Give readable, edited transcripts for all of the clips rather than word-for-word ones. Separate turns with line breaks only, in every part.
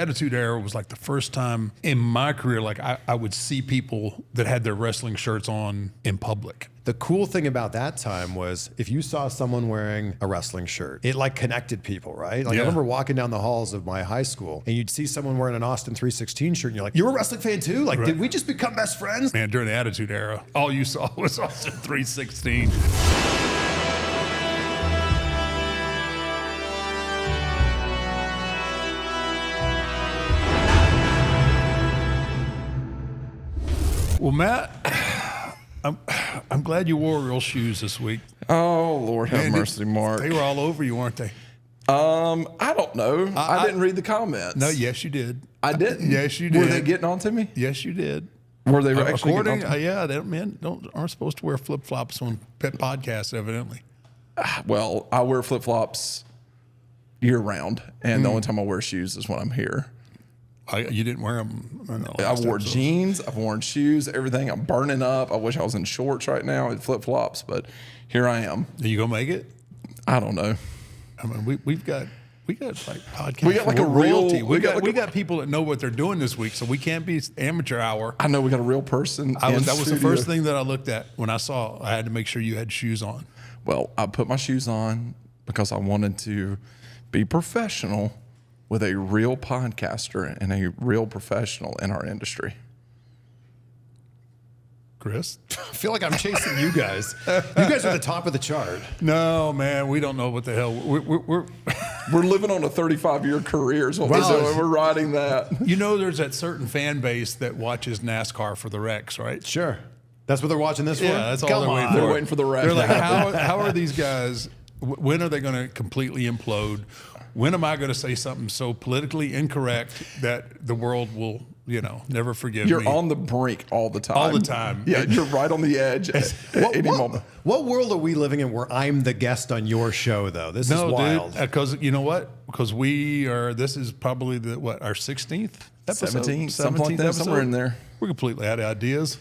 Attitude Era was like the first time in my career, like I would see people that had their wrestling shirts on in public.
The cool thing about that time was if you saw someone wearing a wrestling shirt, it like connected people, right? Like I remember walking down the halls of my high school and you'd see someone wearing an Austin 316 shirt and you're like, you're a wrestling fan too? Like, did we just become best friends?
Man, during the Attitude Era, all you saw was Austin 316. Well, Matt, I'm glad you wore real shoes this week.
Oh, Lord have mercy, Mark.
They were all over you, weren't they?
I don't know. I didn't read the comments.
No, yes, you did.
I didn't.
Yes, you did.
Were they getting on to me?
Yes, you did.
Were they actually getting on to me?
Yeah, men aren't supposed to wear flip-flops on pet podcasts, evidently.
Well, I wear flip-flops year-round, and the only time I wear shoes is when I'm here.
You didn't wear them.
I wore jeans. I've worn shoes. Everything. I'm burning up. I wish I was in shorts right now and flip flops, but here I am.
Are you gonna make it?
I don't know.
I mean, we got like podcasts.
We got like a
royalty.
real.
We got people that know what they're doing this week, so we can't be amateur hour.
I know we got a real person.
That was the first thing that I looked at when I saw. I had to make sure you had shoes on.
Well, I put my shoes on because I wanted to be professional with a real podcaster and a real professional in our industry.
Chris?
I feel like I'm chasing you guys. You guys are the top of the chart.
No, man, we don't know what the hell. We're
living on a 35-year career is what we're riding that.
You know, there's that certain fan base that watches NASCAR for the wrecks, right?
Sure. That's what they're watching this for?
Yeah, that's all they're waiting for.
They're waiting for the wreck.
They're like, how are these guys, when are they going to completely implode? When am I going to say something so politically incorrect that the world will, never forgive me?
You're on the brink all the time.
All the time.
Yeah, you're right on the edge at any moment.
What world are we living in where I'm the guest on your show, though? This is wild.
Because you know what? Because this is probably our 16th episode?
17th, something like that,
episode.
somewhere in there.
We're completely out of ideas.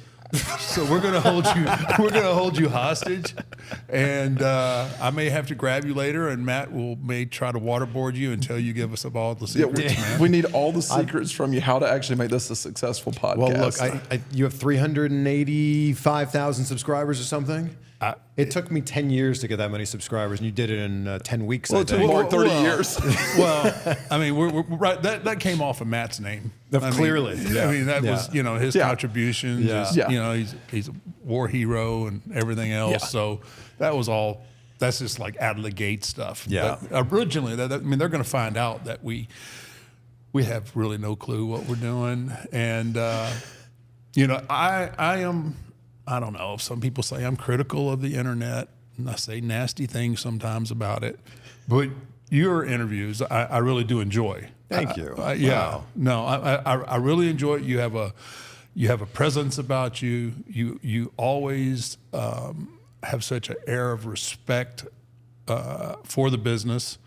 So we're gonna hold you. We're gonna hold you hostage, and I may have to grab you later. And Matt may try to waterboard you until you give us all the secrets. Man.
We need all the secrets from you. How to actually make this a successful podcast.
Well, look, you have 385,000 subscribers or something. It took me 10 years to get that many subscribers, and you did it in 10 weeks.
Well, it took Mark 30 years.
Well, I mean, we're right. That came off of Matt's name.
Clearly.
I mean, that was his contributions.
Yeah.
He's a war hero and everything else.
Yeah.
So that was all. That's just like out of the gate stuff.
Yeah.
But originally, they're going to find out that we have really no clue what we're doing, and I am. I don't know. Some people say I'm critical of the internet, and I say nasty things sometimes about it. But your interviews, I really do enjoy.
Thank you.
Yeah.
Wow.
No, I really enjoy it. You have a presence about you. You always have such an air of respect for the business,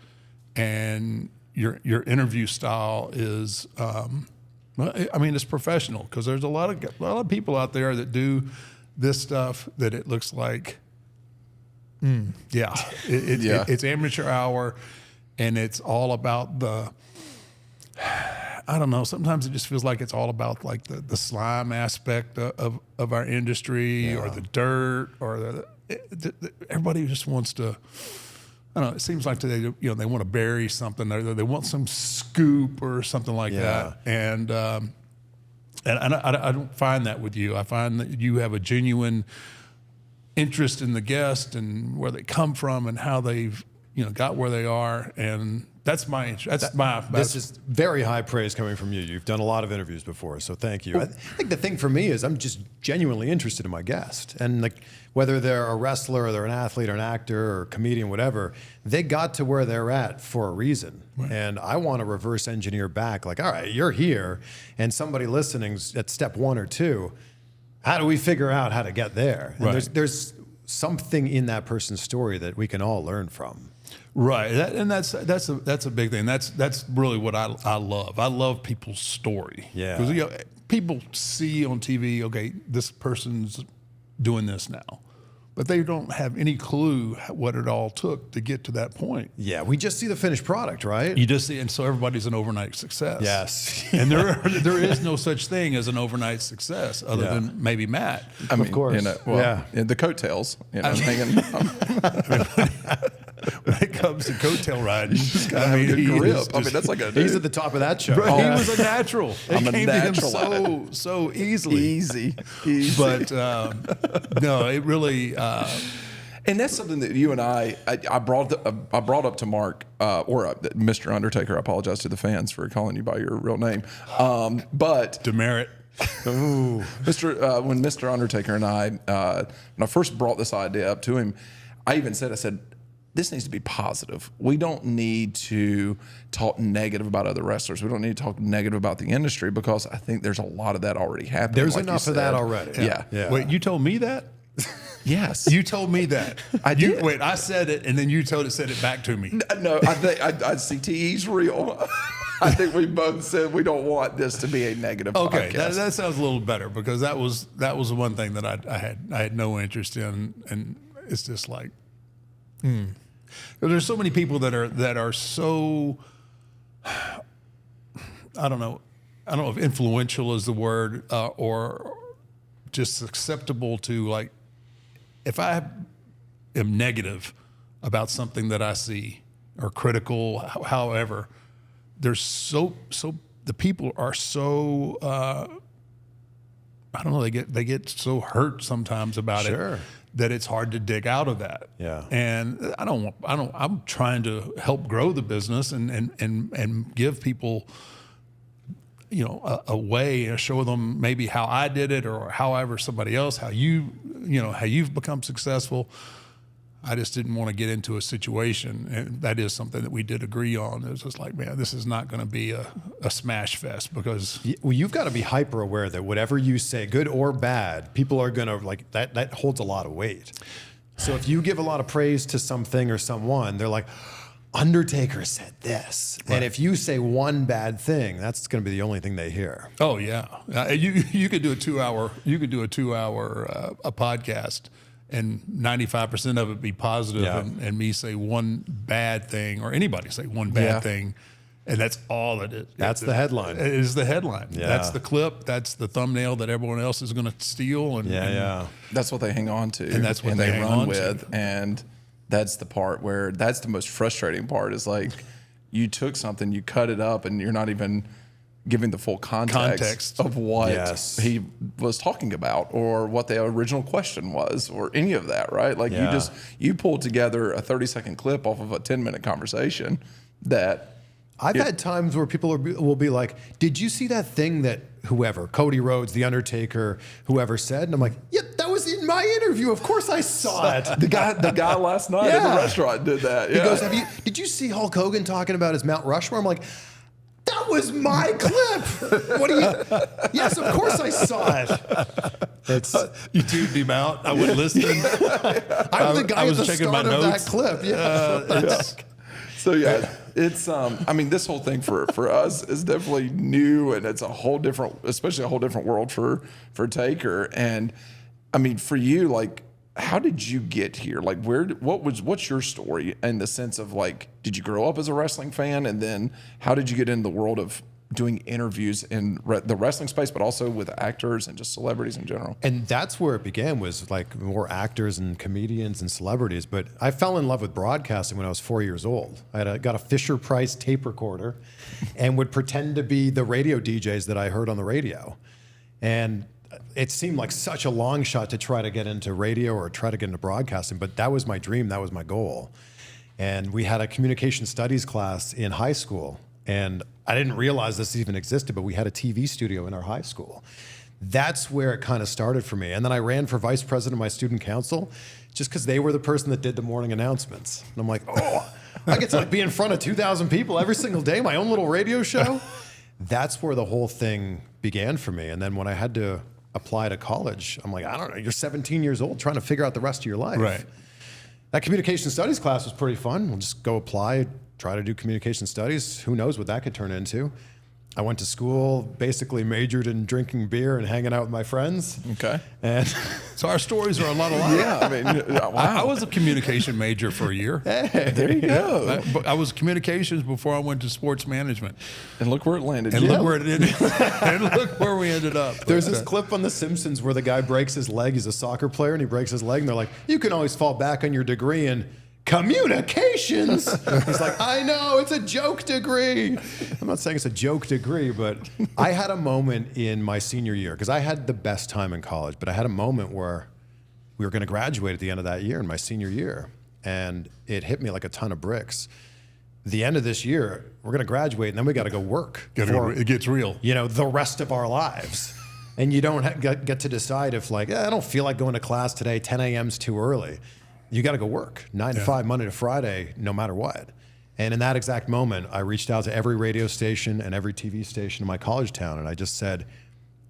and your interview style is. It's professional because there's a lot of people out there that do this stuff that it looks like, it's amateur hour, and it's all about I don't know. Sometimes it just feels like it's all about like the slime aspect of our industry, or the dirt, or everybody just wants to. I don't know. It seems like they want to bury something. They want some scoop or something like that, and I don't find that with you. I find that you have a genuine interest in the guest and where they come from and how they've got where they are, and that's my interest.
This is very high praise coming from you. You've done a lot of interviews before, so thank you. I think the thing for me is I'm just genuinely interested in my guest, and like whether they're a wrestler or they're an athlete or an actor or comedian, whatever, they got to where they're at for a reason. Right. And I want to reverse engineer back. Like, all right, you're here, and somebody listening's at step 1 or 2. How do we figure out how to get there? And there's something in that person's story that we can all learn from.
Right, that's a big thing. That's really what I love. I love people's story.
Yeah,
because people see on TV, okay, this person's doing this now, but they don't have any clue what it all took to get to that point.
Yeah, we just see the finished product, right?
You just see, and so everybody's an overnight success.
Yes.
And there is no such thing as an overnight success other than maybe Matt.
I mean,
of course.
You know, well, the coattails, you know, hanging.
When it comes to coattail riding,
You just gotta have a good grip. I mean, that's like a
He's at the top of that show.
Bro, he was a natural. It
I'm a
came
natural
to him so easily.
easy.
But no, it really.
And that's something that you and I brought up to Mark or Mr. Undertaker. I apologize to the fans for calling you by your real name, but
Demerit.
Ooh.
when Mr. Undertaker and I when I first brought this idea up to him, I said this needs to be positive. We don't need to talk negative about other wrestlers. We don't need to talk negative about the industry, because I think there's a lot of that already happening.
There's
like you
enough of that
said.
already.
Yeah.
Wait, you told me that?
Yes.
You told me that.
I did.
Wait, I said it, and then you said it back to me.
No, I think CTE's real. I think we both said we don't want this to be a negative
Okay,
podcast.
that sounds a little better, because that was the one thing that I had no interest in, and it's just like, There's so many people that are so, I don't know if influential is the word, or just acceptable to, like, if I am negative about something that I see or critical, however, there's so the people are so I don't know, they get so hurt sometimes about
Sure.
it that it's hard to dig out of that.
Yeah.
And I'm trying to help grow the business and give people, you know, a way to show them maybe how I did it, or however somebody else, how you've become successful. I just didn't want to get into a situation, and that is something that we did agree on. It was just like, man, this is not going to be a smash fest, because
Well, you've got to be hyper aware that whatever you say, good or bad, people are going to like that. That holds a lot of weight. So if you give a lot of praise to something or someone, they're like, Undertaker said this.
Right.
And if you say one bad thing, that's going to be the only thing they hear.
oh yeah, you could do a 2 hour a podcast, and 95% of it be positive,
Yeah.
and me say one bad thing, or anybody say one bad
Yeah.
thing, and that's all it is.
That's the headline.
It is the headline.
Yeah.
That's the clip. That's the thumbnail that everyone else is going to steal. And
That's what they hang on to,
And that's what they hang
run
on to.
with, and that's the part where that's the most frustrating part. Is like, you took something, you cut it up, and you're not even giving the full context of what
Yes.
he was talking about, or what the original question was, or any of that, right? Like,
Yeah.
you pulled together a 30-second clip off of a 10-minute conversation that
I've had times where people will be like, did you see that thing that whoever, Cody Rhodes, The Undertaker, whoever said? And I'm like, yeah, that was in my interview. Of course I saw it.
the guy last night in the
Yeah.
restaurant did that.
He
Yeah.
goes, did you see Hulk Hogan talking about his Mount Rushmore? I'm like, that was my clip. What do you? Yes, of course I saw it. It's
you tuned him out. I wouldn't listen.
I'm the guy
I was
at the
checking
start
my
of
notes.
that clip. Yeah.
So yeah, it's I mean, this whole thing for us is definitely new, and it's a whole different world for Taker. And I mean, for you, like, how did you get here? Like, what's your story in the sense of, like, did you grow up as a wrestling fan, and then how did you get into the world of doing interviews in the wrestling space, but also with actors and just celebrities in general?
And that's where it began, was like more actors and comedians and celebrities. But I fell in love with broadcasting when I was 4 years old. I got a Fisher-Price tape recorder and would pretend to be the radio DJs that I heard on the radio. And it seemed like such a long shot to try to get into radio or try to get into broadcasting, but that was my dream, that was my goal. And we had a communication studies class in high school, and I didn't realize this even existed, but we had a TV studio in our high school. That's where it kind of started for me. And then I ran for vice president of my student council just because they were the person that did the morning announcements. And I'm like, oh, I get to like be in front of 2,000 people every single day, my own little radio show. That's where the whole thing began for me. And then when I had to apply to college, I'm like, I don't know, you're 17 years old trying to figure out the rest of your life.
Right.
That communication studies class was pretty fun. We'll just go apply, try to do communication studies. Who knows what that could turn into. I went to school, basically majored in drinking beer and hanging out with my friends.
Okay.
And
So our stories are a lot alike.
Yeah, I mean, wow.
I was a communication major for a year.
There you go.
I was communications before I went to sports management.
And look where it landed.
And
you.
look where it ended. And look where we ended up.
there's this clip on The Simpsons where the guy breaks his leg. He's a soccer player and he breaks his leg. And they're like, you can always fall back on your degree in communications. He's like, I know, it's a joke degree. I'm not saying it's a joke degree, but I had a moment in my senior year, because I had the best time in college, but I had a moment where we were going to graduate at the end of that year, in my senior year. And it hit me like a ton of bricks. The end of this year, we're going to graduate, and then we got to go work.
It gets real.
You know, the rest of our lives. And you don't get to decide if, like, I don't feel like going to class today, 10 a.m.'s too early. You got to go work 9 to 5, Monday to Friday, no matter what. And in that exact moment, I reached out to every radio station and every TV station in my college town, and I just said,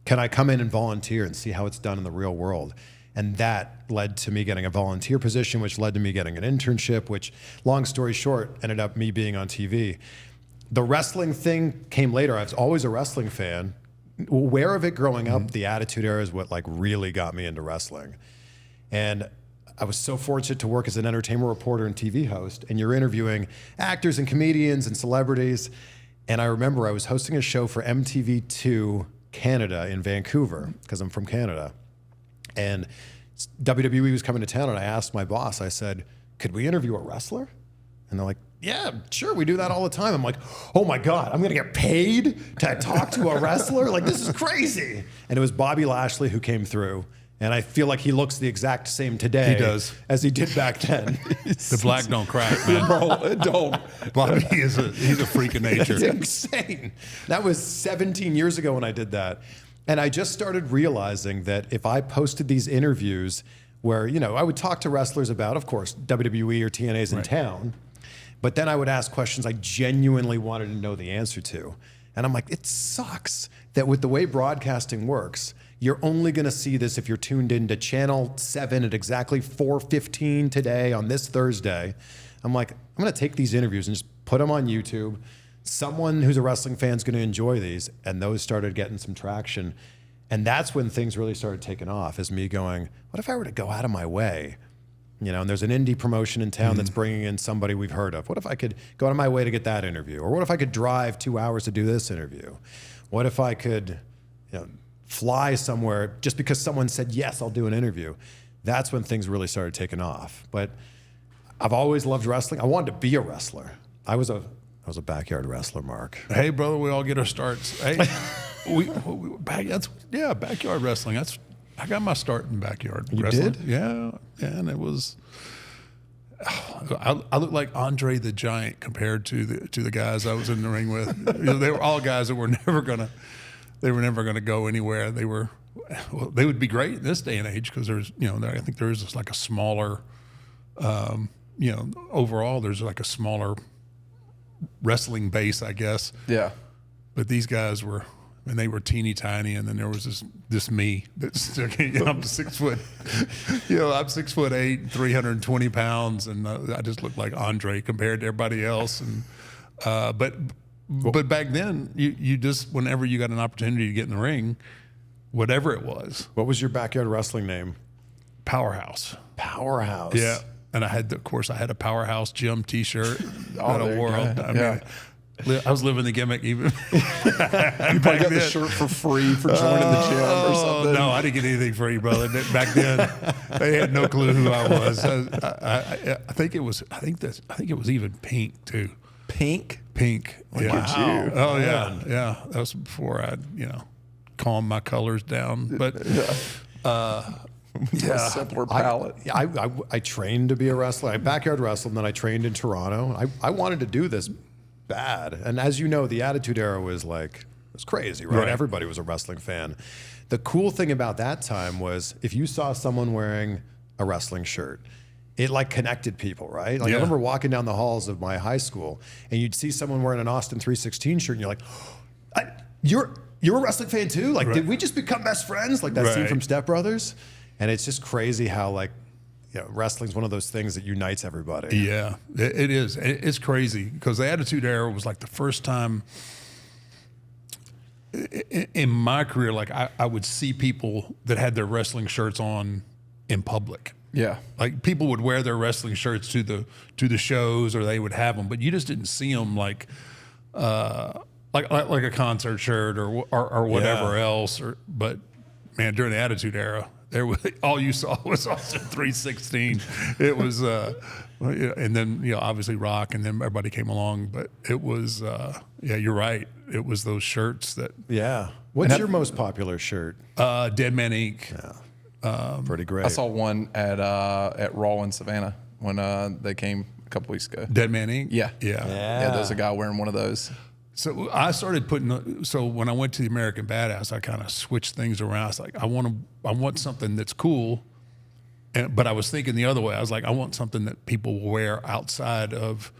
can I come in and volunteer and see how it's done in the real world? And that led to me getting a volunteer position, which led to me getting an internship, which, long story short, ended up me being on TV. The wrestling thing came later. I was always a wrestling fan. Aware of it growing up, the Attitude Era is what like really got me into wrestling. And I was so fortunate to work as an entertainment reporter and TV host, and you're interviewing actors and comedians and celebrities. And I remember I was hosting a show for MTV2 Canada in Vancouver, because I'm from Canada. And WWE was coming to town, and I asked my boss, I said, could we interview a wrestler? And they're like, yeah, sure, we do that all the time. I'm like, oh my God, I'm gonna get paid to talk to a wrestler? Like, this is crazy. And it was Bobby Lashley who came through. And I feel like he looks the exact same today
He does.
as he did back then.
The black don't crack, man.
Bro, it don't.
Bobby he's a freak of nature.
It's insane. That was 17 years ago when I did that. And I just started realizing that if I posted these interviews where, you know, I would talk to wrestlers about, of course, WWE or TNA's in town, but then I would ask questions I genuinely wanted to know the answer to. And I'm like, it sucks that with the way broadcasting works, you're only going to see this if you're tuned into Channel 7 at exactly 4:15 today on this Thursday. I'm like, I'm going to take these interviews and just put them on YouTube. Someone who's a wrestling fan is going to enjoy these. And those started getting some traction. And that's when things really started taking off, is me going, what if I were to go out of my way? You know, and there's an indie promotion in town that's bringing in somebody we've heard of. What if I could go out of my way to get that interview? Or what if I could drive 2 hours to do this interview? What if I could, you know, fly somewhere just because someone said, yes, I'll do an interview? That's when things really started taking off. But I've always loved wrestling. I wanted to be a wrestler. I was a backyard wrestler, Mark.
Hey, brother, we all get our starts. Hey, backyard wrestling. I got my start in backyard wrestling.
Did?
Yeah, and it was. I looked like Andre the Giant compared to the guys I was in the ring with. You know, they were all guys that were never gonna go anywhere. They would be great in this day and age because there's, you know, I think there is like a smaller, you know, overall there's like a smaller wrestling base, I guess.
Yeah.
But these guys were, and they were teeny tiny, and then there was this me that's, you know, I'm 6 foot, you know, I'm 6'8", 320 pounds, and I just looked like Andre compared to everybody else. And but back then, you just, whenever you got an opportunity to get in the ring, whatever it was.
What was your backyard wrestling name?
Powerhouse.
Powerhouse.
Yeah. And I had a Powerhouse Gym T-shirt that I wore. I mean, I was living the gimmick even.
You probably got the shirt for free for joining the gym or something.
No, I didn't get anything free, brother. Back then, they had no clue who I was. I think it was even pink too.
Pink?
Pink.
Look at you.
Oh yeah, yeah. That was before I, you know, calmed my colors down. But
A simpler palette.
I trained to be a wrestler. I backyard wrestled, and then I trained in Toronto. I wanted to do this bad. And as you know, the Attitude Era was like, it was crazy, right? Everybody was a wrestling fan. The cool thing about that time was if you saw someone wearing a wrestling shirt, it like connected people, right? Like I remember walking down the halls of my high school, and you'd see someone wearing an Austin 316 shirt, and you're like, you're a wrestling fan too? Like, did we just become best friends? Like that scene from Step Brothers? And it's just crazy how, like, you know, wrestling's one of those things that unites everybody.
Yeah, it is. It's crazy because the Attitude Era was like the first time in my career, like I would see people that had their wrestling shirts on in public.
Yeah.
Like people would wear their wrestling shirts to the shows, or they would have them, but you just didn't see them like a concert shirt or whatever else. But man, during the Attitude Era, there was all you saw was Austin 316. It was, and then obviously Rock, and then everybody came along. But it was, you're right. It was those shirts that.
Yeah. What's your most popular shirt?
Dead Man Inc.
Yeah. Pretty great.
I saw one at Raw in Savannah when they came a couple weeks ago.
Dead Man Inc.
Yeah.
Yeah.
There's a guy wearing one of those.
So I started putting. So when I went to the American Badass, I kind of switched things around. I was like, I want something that's cool, but I was thinking the other way. I was like, I want something that people will wear outside of,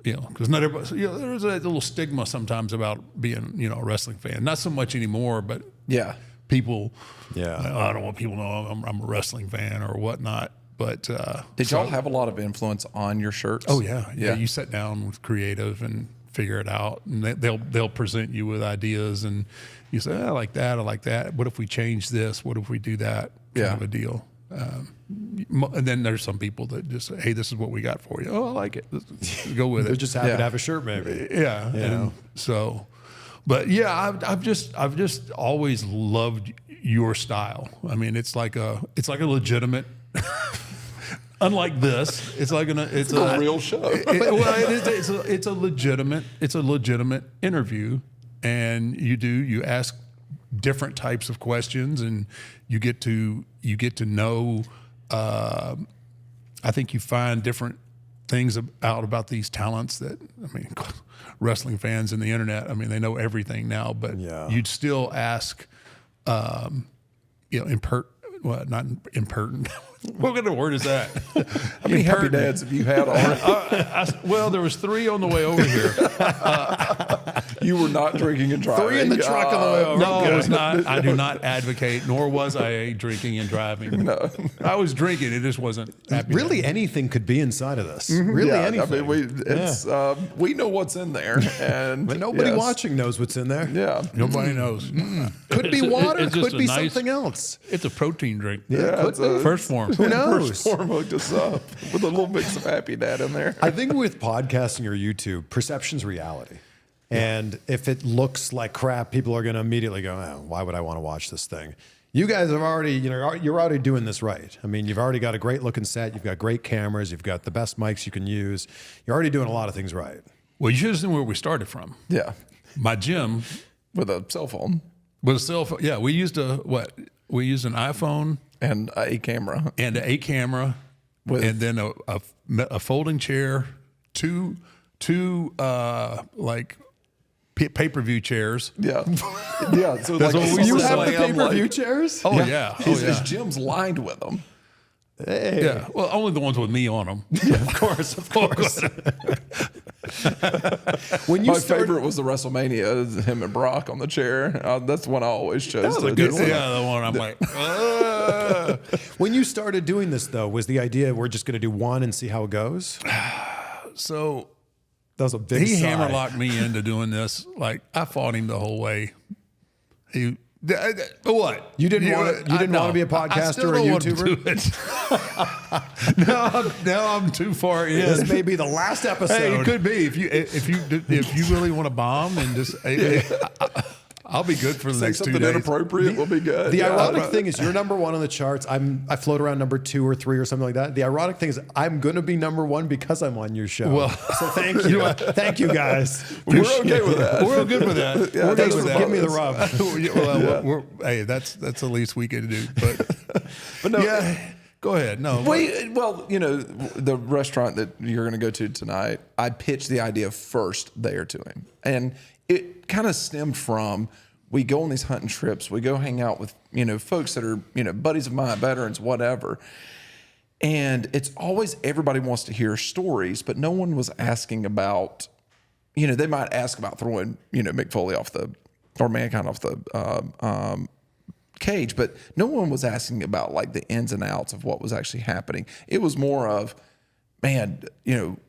because not everybody. There's a little stigma sometimes about being, a wrestling fan. Not so much anymore, but
Yeah.
people.
Yeah.
I don't want people to know I'm a wrestling fan or whatnot. But
Did y'all have a lot of influence on your shirts?
Oh yeah. You sit down with creative and figure it out, and they'll present you with ideas, and you say, I like that. What if we change this? What if we do that? Kind of a deal. And then there's some people that just say, hey, this is what we got for you. Oh, I like it. Let's go with it.
They're just happy to have a shirt, maybe.
Yeah. And so, but yeah, I've just always loved your style. I mean, it's like a legitimate. Unlike this, it's like it's
a real show.
It's a legitimate interview, and you ask different types of questions, and you get to know. I think you find different things out about these talents that, wrestling fans and the internet, they know everything now, but you'd still ask, not impertinent. What kind of word is that?
How many happy dads have you had already?
Well, there was 3 on the way over here.
You were not drinking and driving.
3 in the truck on the way over.
No, I was not. I do not advocate, nor was I drinking and driving.
No.
I was drinking. It just wasn't happy.
Really, anything could be inside of this. Really, anything.
We know what's in there, and
but nobody watching knows what's in there.
Yeah,
Nobody knows.
Could be water.
It's just
Could be
nice,
something else.
It's a protein drink.
Yeah,
First form.
Who knows?
First form hooked us up with a little mix of happy dad in there.
I think with podcasting or YouTube, perception's reality. And if it looks like crap, people are going to immediately go, oh, why would I want to watch this thing? You guys have already, you're already doing this right. You've already got a great looking set. You've got great cameras. You've got the best mics you can use. You're already doing a lot of things right.
Well, you should have seen where we started from.
Yeah,
My gym
with a cell phone.
With a cell phone. Yeah, we used We used an iPhone
and a camera,
and and then a folding chair, two like pay-per-view chairs.
Yeah. So
That's what we
you
used to
have the
say.
pay-per-view chairs?
Oh yeah.
His gym's lined with them.
Hey.
Yeah. Well, only the ones with me on them.
Yeah, of course. When you
My favorite was the WrestleMania, him and Brock on the chair. That's the one I always chose.
That was a good one.
Yeah, the one I'm like.
When you started doing this, though, was the idea we're just going to do one and see how it goes?
So
that was a big.
He
sigh.
hammerlocked me into doing this. Like I fought him the whole way. What?
You didn't want to be a podcaster or a YouTuber?
No, I'm too far in.
This may be the last episode.
Hey, it could be if you really want to bomb and just. I'll be good for the next 2 days.
Something inappropriate will be good.
The ironic thing is you're number 1 on the charts. I float around number 2 or 3 or something like that. The ironic thing is I'm going to be number 1 because I'm on your show.
Well,
so thank you. Thank you, guys.
We're okay with that.
We're good with that.
Yeah,
We're good with that.
Give me the rub.
Hey, that's the least we can do. But
no.
Yeah. Go ahead. No.
Well, the restaurant that you're going to go to tonight, I pitched the idea first there to him. And it kind of stemmed from, we go on these hunting trips, we go hang out with, folks that are, buddies of mine, veterans, whatever. And it's always, everybody wants to hear stories, but no one was asking about, they might ask about throwing, Mick Foley or Mankind off the cage, but no one was asking about like the ins and outs of what was actually happening. It was more of, man,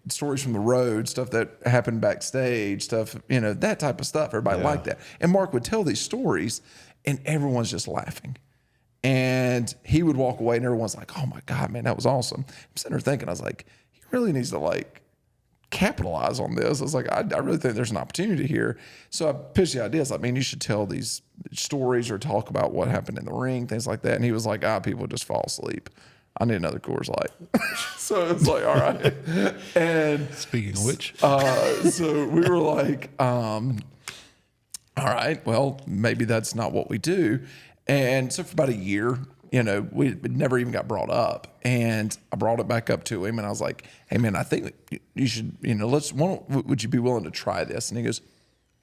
stories from the road, stuff that happened backstage, stuff, that type of stuff. Everybody liked that. And Mark would tell these stories and everyone's just laughing. And he would walk away and everyone's like, oh my God, man, that was awesome. I'm sitting there thinking, I was like, he really needs to like capitalize on this. I was like, I really think there's an opportunity here. So I pitched the idea. I was like, man, you should tell these stories or talk about what happened in the ring, things like that. And he was like, people just fall asleep. I need another Coors Light. So it's like, all right. And
speaking of which,
so we were like, all right, well, maybe that's not what we do. And so for about a year, it never even got brought up. And I brought it back up to him and I was like, hey man, I think you should, would you be willing to try this? And he goes,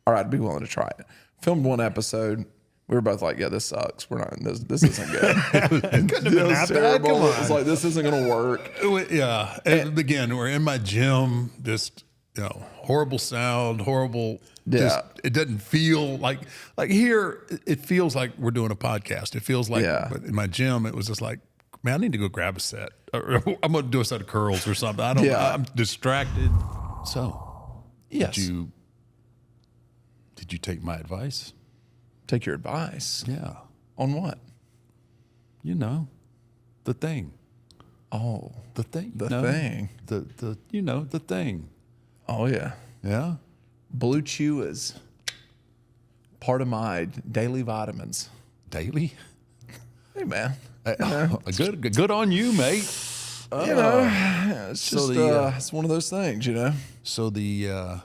all right, I'd be willing to try it. Filmed one episode. We were both like, yeah, this sucks. We're not, this isn't good.
Couldn't have been that bad. Come on.
It's like, this isn't going to work.
Yeah. And again, we're in my gym, just, horrible sound, horrible.
Yeah.
It doesn't feel like here, it feels like we're doing a podcast. It feels like, but in my gym, it was just like, man, I need to go grab a set. Or I'm going to do a set of curls or something. I don't know. I'm distracted. So,
yes.
Did you take my advice?
Take your advice?
Yeah.
On what?
The thing.
Oh.
The thing.
The thing.
The thing.
Oh, yeah.
Yeah.
Blue Chew is part of my daily vitamins.
Daily?
Hey, man.
Good on you, mate.
It's just it's one of those things,
So the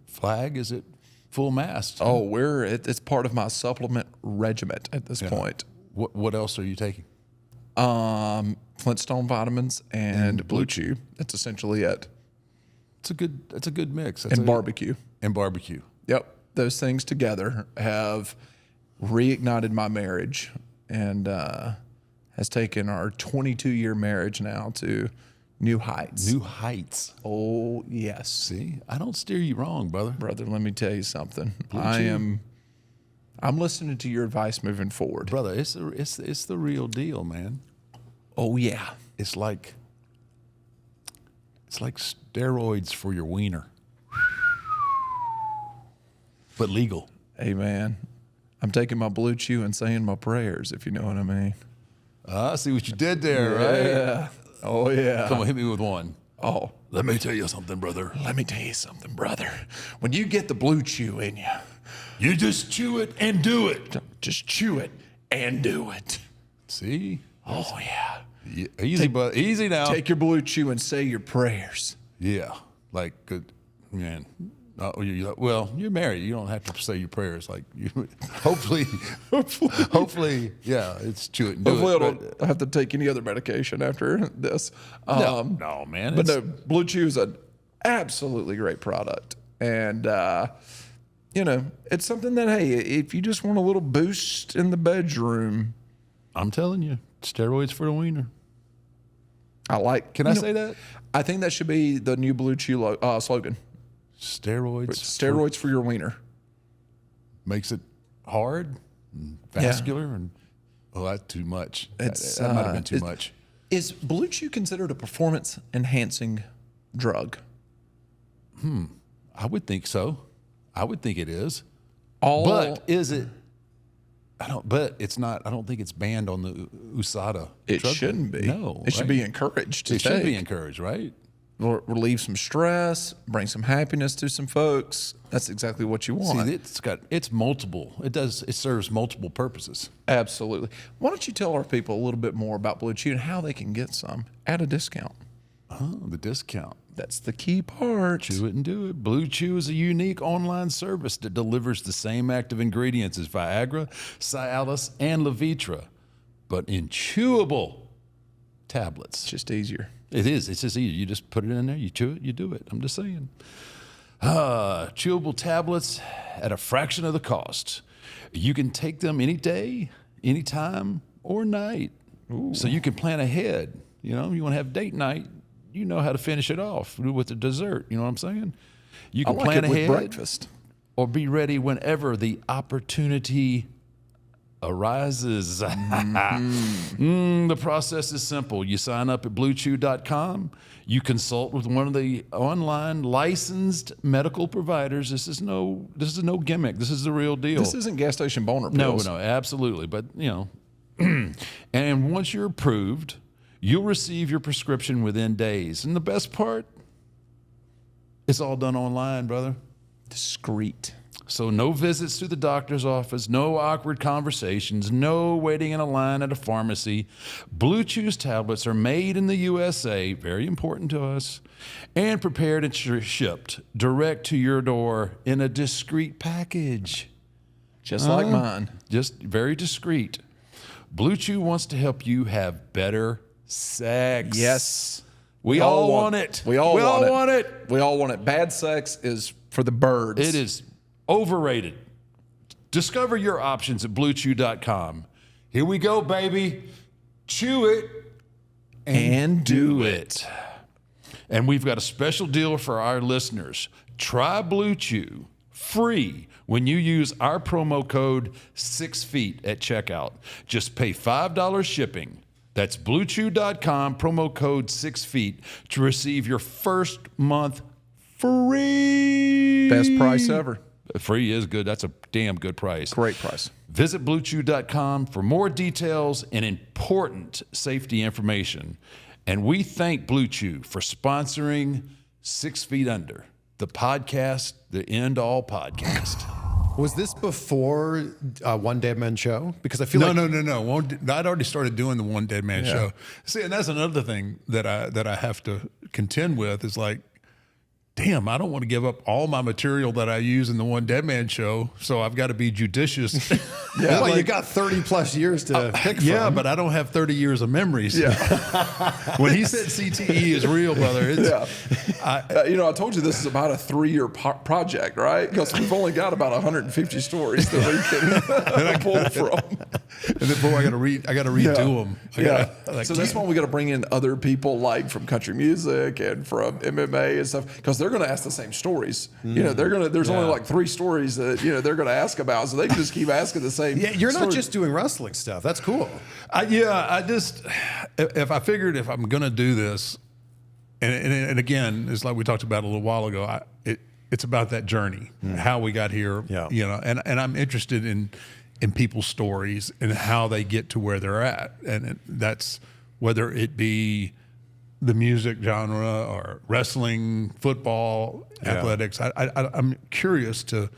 flag, is it full mast?
Oh, it's part of my supplement regiment at this point.
What else are you taking?
Flintstone vitamins and Blue Chew. That's essentially it.
It's a good mix.
Barbecue.
And barbecue.
Yep. Those things together have reignited my marriage and has taken our 22-year marriage now to new heights.
New heights.
Oh, yes.
See, I don't steer you wrong, brother.
Brother, let me tell you something. I'm listening to your advice moving forward.
Brother, it's the real deal, man.
Oh, yeah.
It's like steroids for your wiener. But legal.
Hey, man, I'm taking my Blue Chew and saying my prayers, if you know what I mean.
I see what you did there, right?
Yeah. Oh, yeah.
Come on, hit me with one.
Oh.
Let me tell you something, brother.
Let me tell you something, brother. When you get the Blue Chew in you,
you just chew it and do it.
Just chew it and do it.
See?
Oh, yeah.
Easy now.
Take your Blue Chew and say your prayers.
Yeah. Like, good, man. You're married. You don't have to say your prayers. Like, hopefully, yeah, it's chew it and do
hopefully
it.
I don't have to take any other medication after this.
No, man.
But no, Blue Chew is an absolutely great product. And, it's something that, hey, if you just want a little boost in the bedroom.
I'm telling you, steroids for the wiener.
Can
I say that?
I think that should be the new Blue Chew slogan.
Steroids
for your wiener.
Makes it hard and vascular and that's too much. That might have been too much.
Is Blue Chew considered a performance enhancing drug?
I would think so. I would think it is.
But
is it? But it's not. I don't think it's banned on the USADA.
It shouldn't be.
No,
it should be encouraged.
It should be encouraged, right?
Relieve some stress, bring some happiness to some folks. That's exactly what you want.
See, it's multiple. It serves multiple purposes.
Absolutely. Why don't you tell our people a little bit more about Blue Chew and how they can get some at a discount?
Oh, the discount.
That's the key part.
Chew it and do it. Blue Chew is a unique online service that delivers the same active ingredients as Viagra, Cialis, and Levitra, but in chewable tablets.
It's just easier.
It is. It's just easy. You just put it in there, you chew it, you do it. I'm just saying. Chewable tablets at a fraction of the cost. You can take them any day, anytime, or night. Ooh. So you can plan ahead. You want to have date night. You know how to finish it off with the dessert. You know what I'm saying? You can plan ahead
with breakfast.
or be ready whenever the opportunity
arises. The process is simple. You sign up at bluechew.com. You consult with one of the online licensed medical providers. This is no gimmick. This is the real deal.
This isn't gas station boner
No,
pills.
no, absolutely. But, and once you're approved, you'll receive your prescription within days. And the best part, it's all done online, brother.
Discreet.
So no visits to the doctor's office, no awkward conversations, no waiting in a line at a pharmacy. Blue Chew's tablets are made in the USA, very important to us, and prepared and shipped direct to your door in a discreet package.
Just like mine.
Just very discreet. Blue Chew wants to help you have better sex.
Yes.
We all want it.
We all want
it.
We all want it. Bad sex is for the birds.
It is overrated. Discover your options at bluechew.com. Here we go, baby. Chew it
And
do it. And we've got a special deal for our listeners. Try Blue Chew free when you use our promo code 6feet at checkout. Just pay $5 shipping. That's bluechew.com, promo code 6feet to receive your first month free.
Best price ever.
Free is good. That's a damn good price.
Great price.
Visit bluechew.com for more details and important safety information. And we thank Blue Chew for sponsoring 6 Feet Under, the podcast, the end all podcast.
Was this before One Dead Man Show? Because I feel
No.
like
I'd already started doing the One Dead Man Show. See, and that's another thing that I have to contend with is like, damn, I don't want to give up all my material that I use in the One Dead Man Show, so I've got to be judicious.
well, you got 30 plus years to pick from.
Yeah, but I don't have 30 years of memories.
Yeah.
When he said CTE is real, brother, it's,
I told you this is about a 3-year project, right? Because we've only got about 150 stories that we can pull from.
and then boy, I got to redo them.
So that's why we got to bring in other people like from country music and from MMA and stuff, because they're going to ask the same stories. There's only like 3 stories that they're going to ask about, so they can just keep asking the same.
Yeah, you're not
stories.
just doing wrestling stuff. That's cool.
If I figured if I'm going to do this, and again, it's like we talked about a little while ago. It's about that journey, how we got here.
Yeah.
And I'm interested in people's stories and how they get to where they're at, and that's whether it be the music genre or wrestling, football, athletics. I'm curious to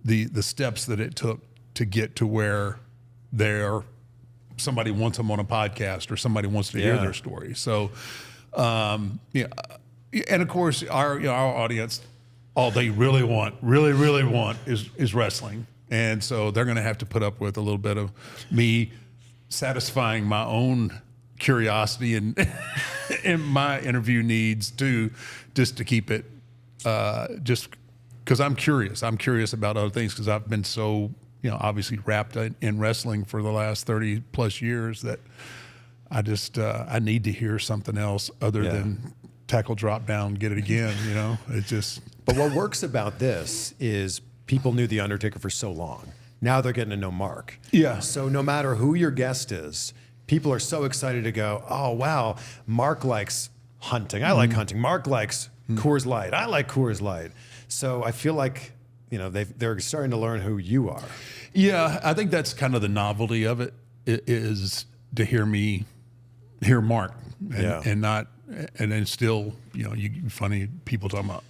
the steps that it took to get to where somebody wants them on a podcast or somebody wants to hear their story. So, and of course our audience, all they really want is wrestling. And so they're going to have to put up with a little bit of me satisfying my own curiosity and and my interview needs too, just to keep it, just because I'm curious. I'm curious about other things because I've been so, obviously wrapped in wrestling for the last 30 plus years that I just, I need to hear something else other than tackle, drop down, get it again. It just.
But what works about this is people knew The Undertaker for so long. Now they're getting to know Mark.
Yeah.
So no matter who your guest is, people are so excited to go, oh, wow, Mark likes hunting. I like hunting. Mark likes Coors Light. I like Coors Light. So I feel like, they're starting to learn who you are.
Yeah, I think that's kind of the novelty of it, is to hear Mark and not, and then still, funny people talking about,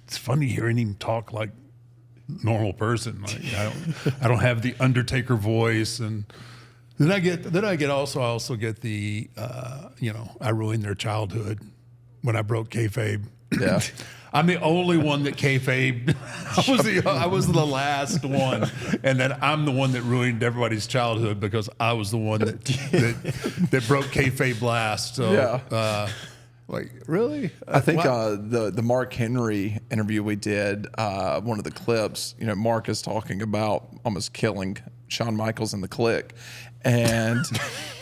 it's funny hearing him talk like normal person. Like, I don't have the Undertaker voice, and then I also get the I ruined their childhood when I broke kayfabe.
Yeah.
I'm the only one that kayfabe. I was the last one, and then I'm the one that ruined everybody's childhood because I was the one that broke kayfabe last. So like, really?
I think the Mark Henry interview we did, one of the clips, Mark is talking about almost killing Shawn Michaels in the Click, and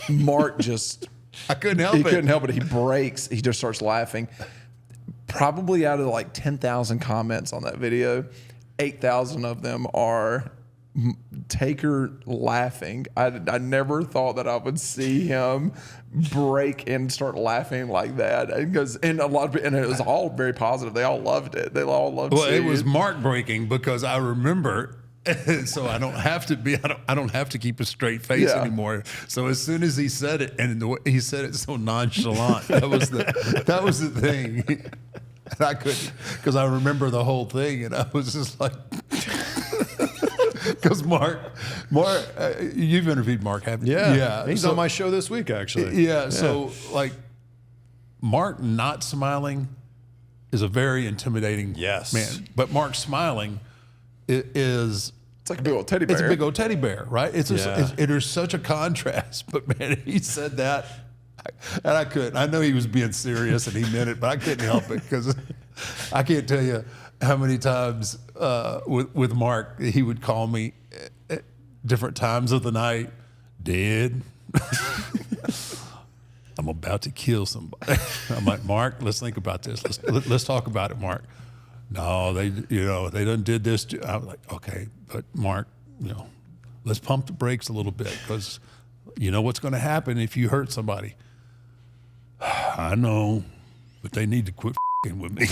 Mark just
I couldn't help it.
He couldn't help it. He breaks. He just starts laughing. Probably out of like 10,000 comments on that video, 8,000 of them are Taker laughing. I never thought that I would see him break and start laughing like that. And it was all very positive. They all loved it. They all loved.
Well,
seeing
it was Mark breaking because I remember. So I don't have to be. I don't have to keep a straight face anymore. So as soon as he said it, and he said it so nonchalant, that was the thing. And I couldn't, because I remember the whole thing, and I was just like, because Mark, you've interviewed Mark, haven't you?
Yeah. He's on my show this week, actually.
Yeah. So like, Mark not smiling is a very intimidating man, but Mark smiling is.
It's like a big old teddy bear.
It's a big old teddy bear, right? There's such a contrast. But man, he said that, and I couldn't. I know he was being serious and he meant it, but I couldn't help it because I can't tell you how many times with Mark he would call me at different times of the night, Dad, I'm about to kill somebody. I'm like, Mark, let's think about this. Let's talk about it, Mark. No, they done did this. I was like, okay, but Mark, let's pump the brakes a little bit because you know what's going to happen if you hurt somebody. I know, but they need to quit f***ing with me.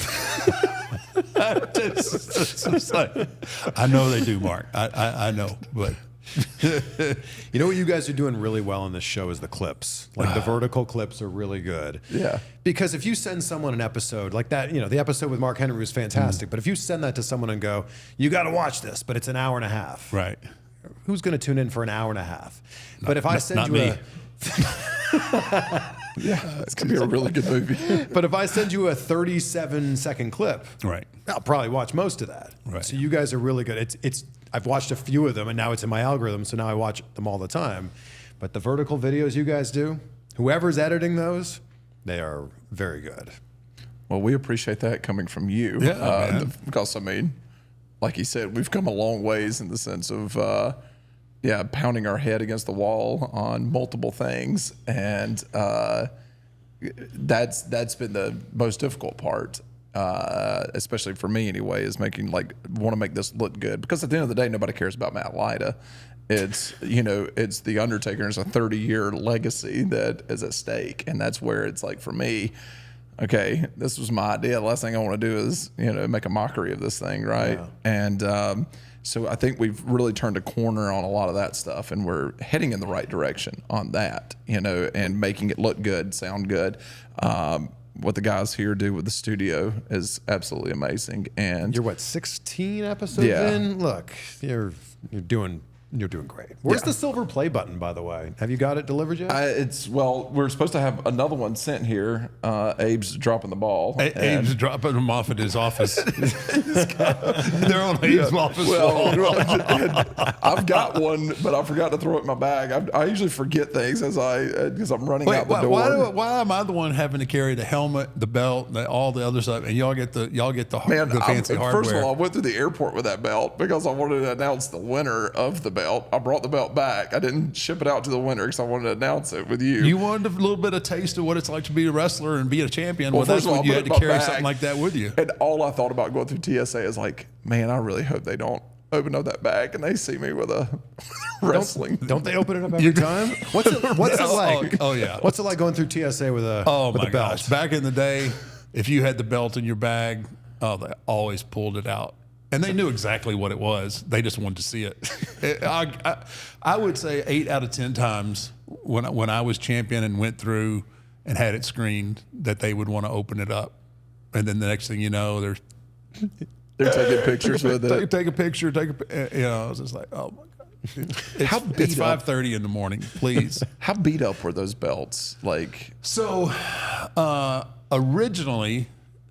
It's like, I know they do, Mark. I know, but.
You know what you guys are doing really well on this show is the clips. Like the vertical clips are really good.
Yeah.
Because if you send someone an episode like that, the episode with Mark Henry was fantastic. But if you send that to someone and go, you got to watch this, but it's an hour and a half.
Right.
Who's going to tune in for an hour and a half? But if I send you
me.
Yeah, it's going to be a really good movie.
But if I send you a 37-second clip,
Right.
I'll probably watch most of that.
Right.
So you guys are really good. I've watched a few of them, and now it's in my algorithm, so now I watch them all the time. But the vertical videos you guys do, whoever's editing those, they are very good.
Well, we appreciate that coming from you.
Yeah, man.
Because, I mean, like you said, we've come a long ways in the sense of, pounding our head against the wall on multiple things. And that's been the most difficult part. Especially for me anyway, is want to make this look good, because at the end of the day, nobody cares about Matt Lyda. It's it's the Undertaker, and it's a 30-year legacy that is at stake, and that's where it's like, for me, okay, this was my idea. The last thing I want to do is make a mockery of this thing, right? Yeah. And so I think we've really turned a corner on a lot of that stuff, and we're heading in the right direction on that, and making it look good, sound good. What the guys here do with the studio is absolutely amazing. And
you're 16 episodes in? Look, you're doing great. Where's the silver play button, by the way? Have you got it delivered yet?
We're supposed to have another one sent here. Abe's dropping the ball.
Abe's dropping them off at his office. They're on Abe's office wall.
I've got one, but I forgot to throw it in my bag. I usually forget things because I'm running out the door.
Why am I the one having to carry the helmet, the belt, all the other stuff, and y'all get the fancy hardware?
First of all, I went through the airport with that belt because I wanted to announce the winner of the belt. I brought the belt back. I didn't ship it out to the winner because I wanted to announce it with you.
You wanted a little bit of taste of what it's like to be a wrestler and be a champion.
Well,
that's when you had to carry something like that with you.
And all I thought about going through TSA is like, man, I really hope they don't open up that bag and they see me with a wrestling.
Don't they open it up every time? What's it like?
Oh yeah.
What's it like going through TSA with a
my
belt?
gosh. Back in the day, if you had the belt in your bag, they always pulled it out. And they knew exactly what it was. They just wanted to see it. I would say 8 out of 10 times when I was champion and went through and had it screened, that they would want to open it up. And then the next thing you know, they're
taking pictures with it.
Take a picture. I was just like, oh my God. It's 5:30 in the morning, please.
How beat up were those belts?
So originally,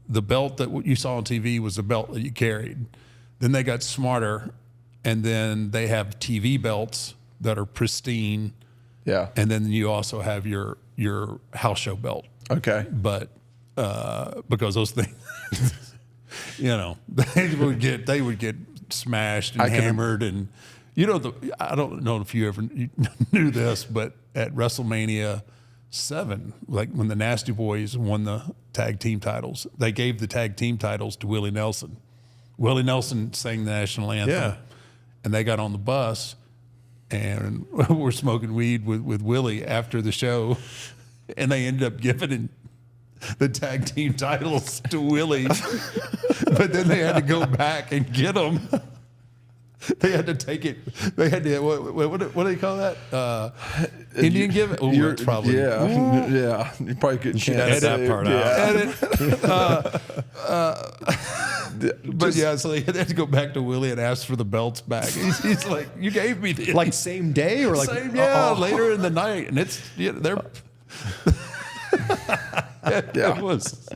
the belt that you saw on TV was the belt that you carried. Then they got smarter, and then they have TV belts that are pristine.
Yeah.
And then you also have your house show belt.
Okay.
But because those things, they would get smashed and hammered, and I don't know if you ever knew this, but at WrestleMania 7, like when the Nasty Boys won the tag team titles, they gave the tag team titles to Willie Nelson. Willie Nelson sang the national anthem.
Yeah.
and they got on the bus, and we're smoking weed with Willie after the show, and they ended up giving the tag team titles to Willie, but then they had to go back and get them. They had to take it. They had to. What do they call that? Indian give it. Oh, that's probably.
Yeah, yeah. You probably couldn't
edit that part
out.
But yeah, so they had to go back to Willie and ask for the belts back. He's like, "You gave me these."
Like same day or like
Same, later in the night, and it's they're.
Yeah.
It was.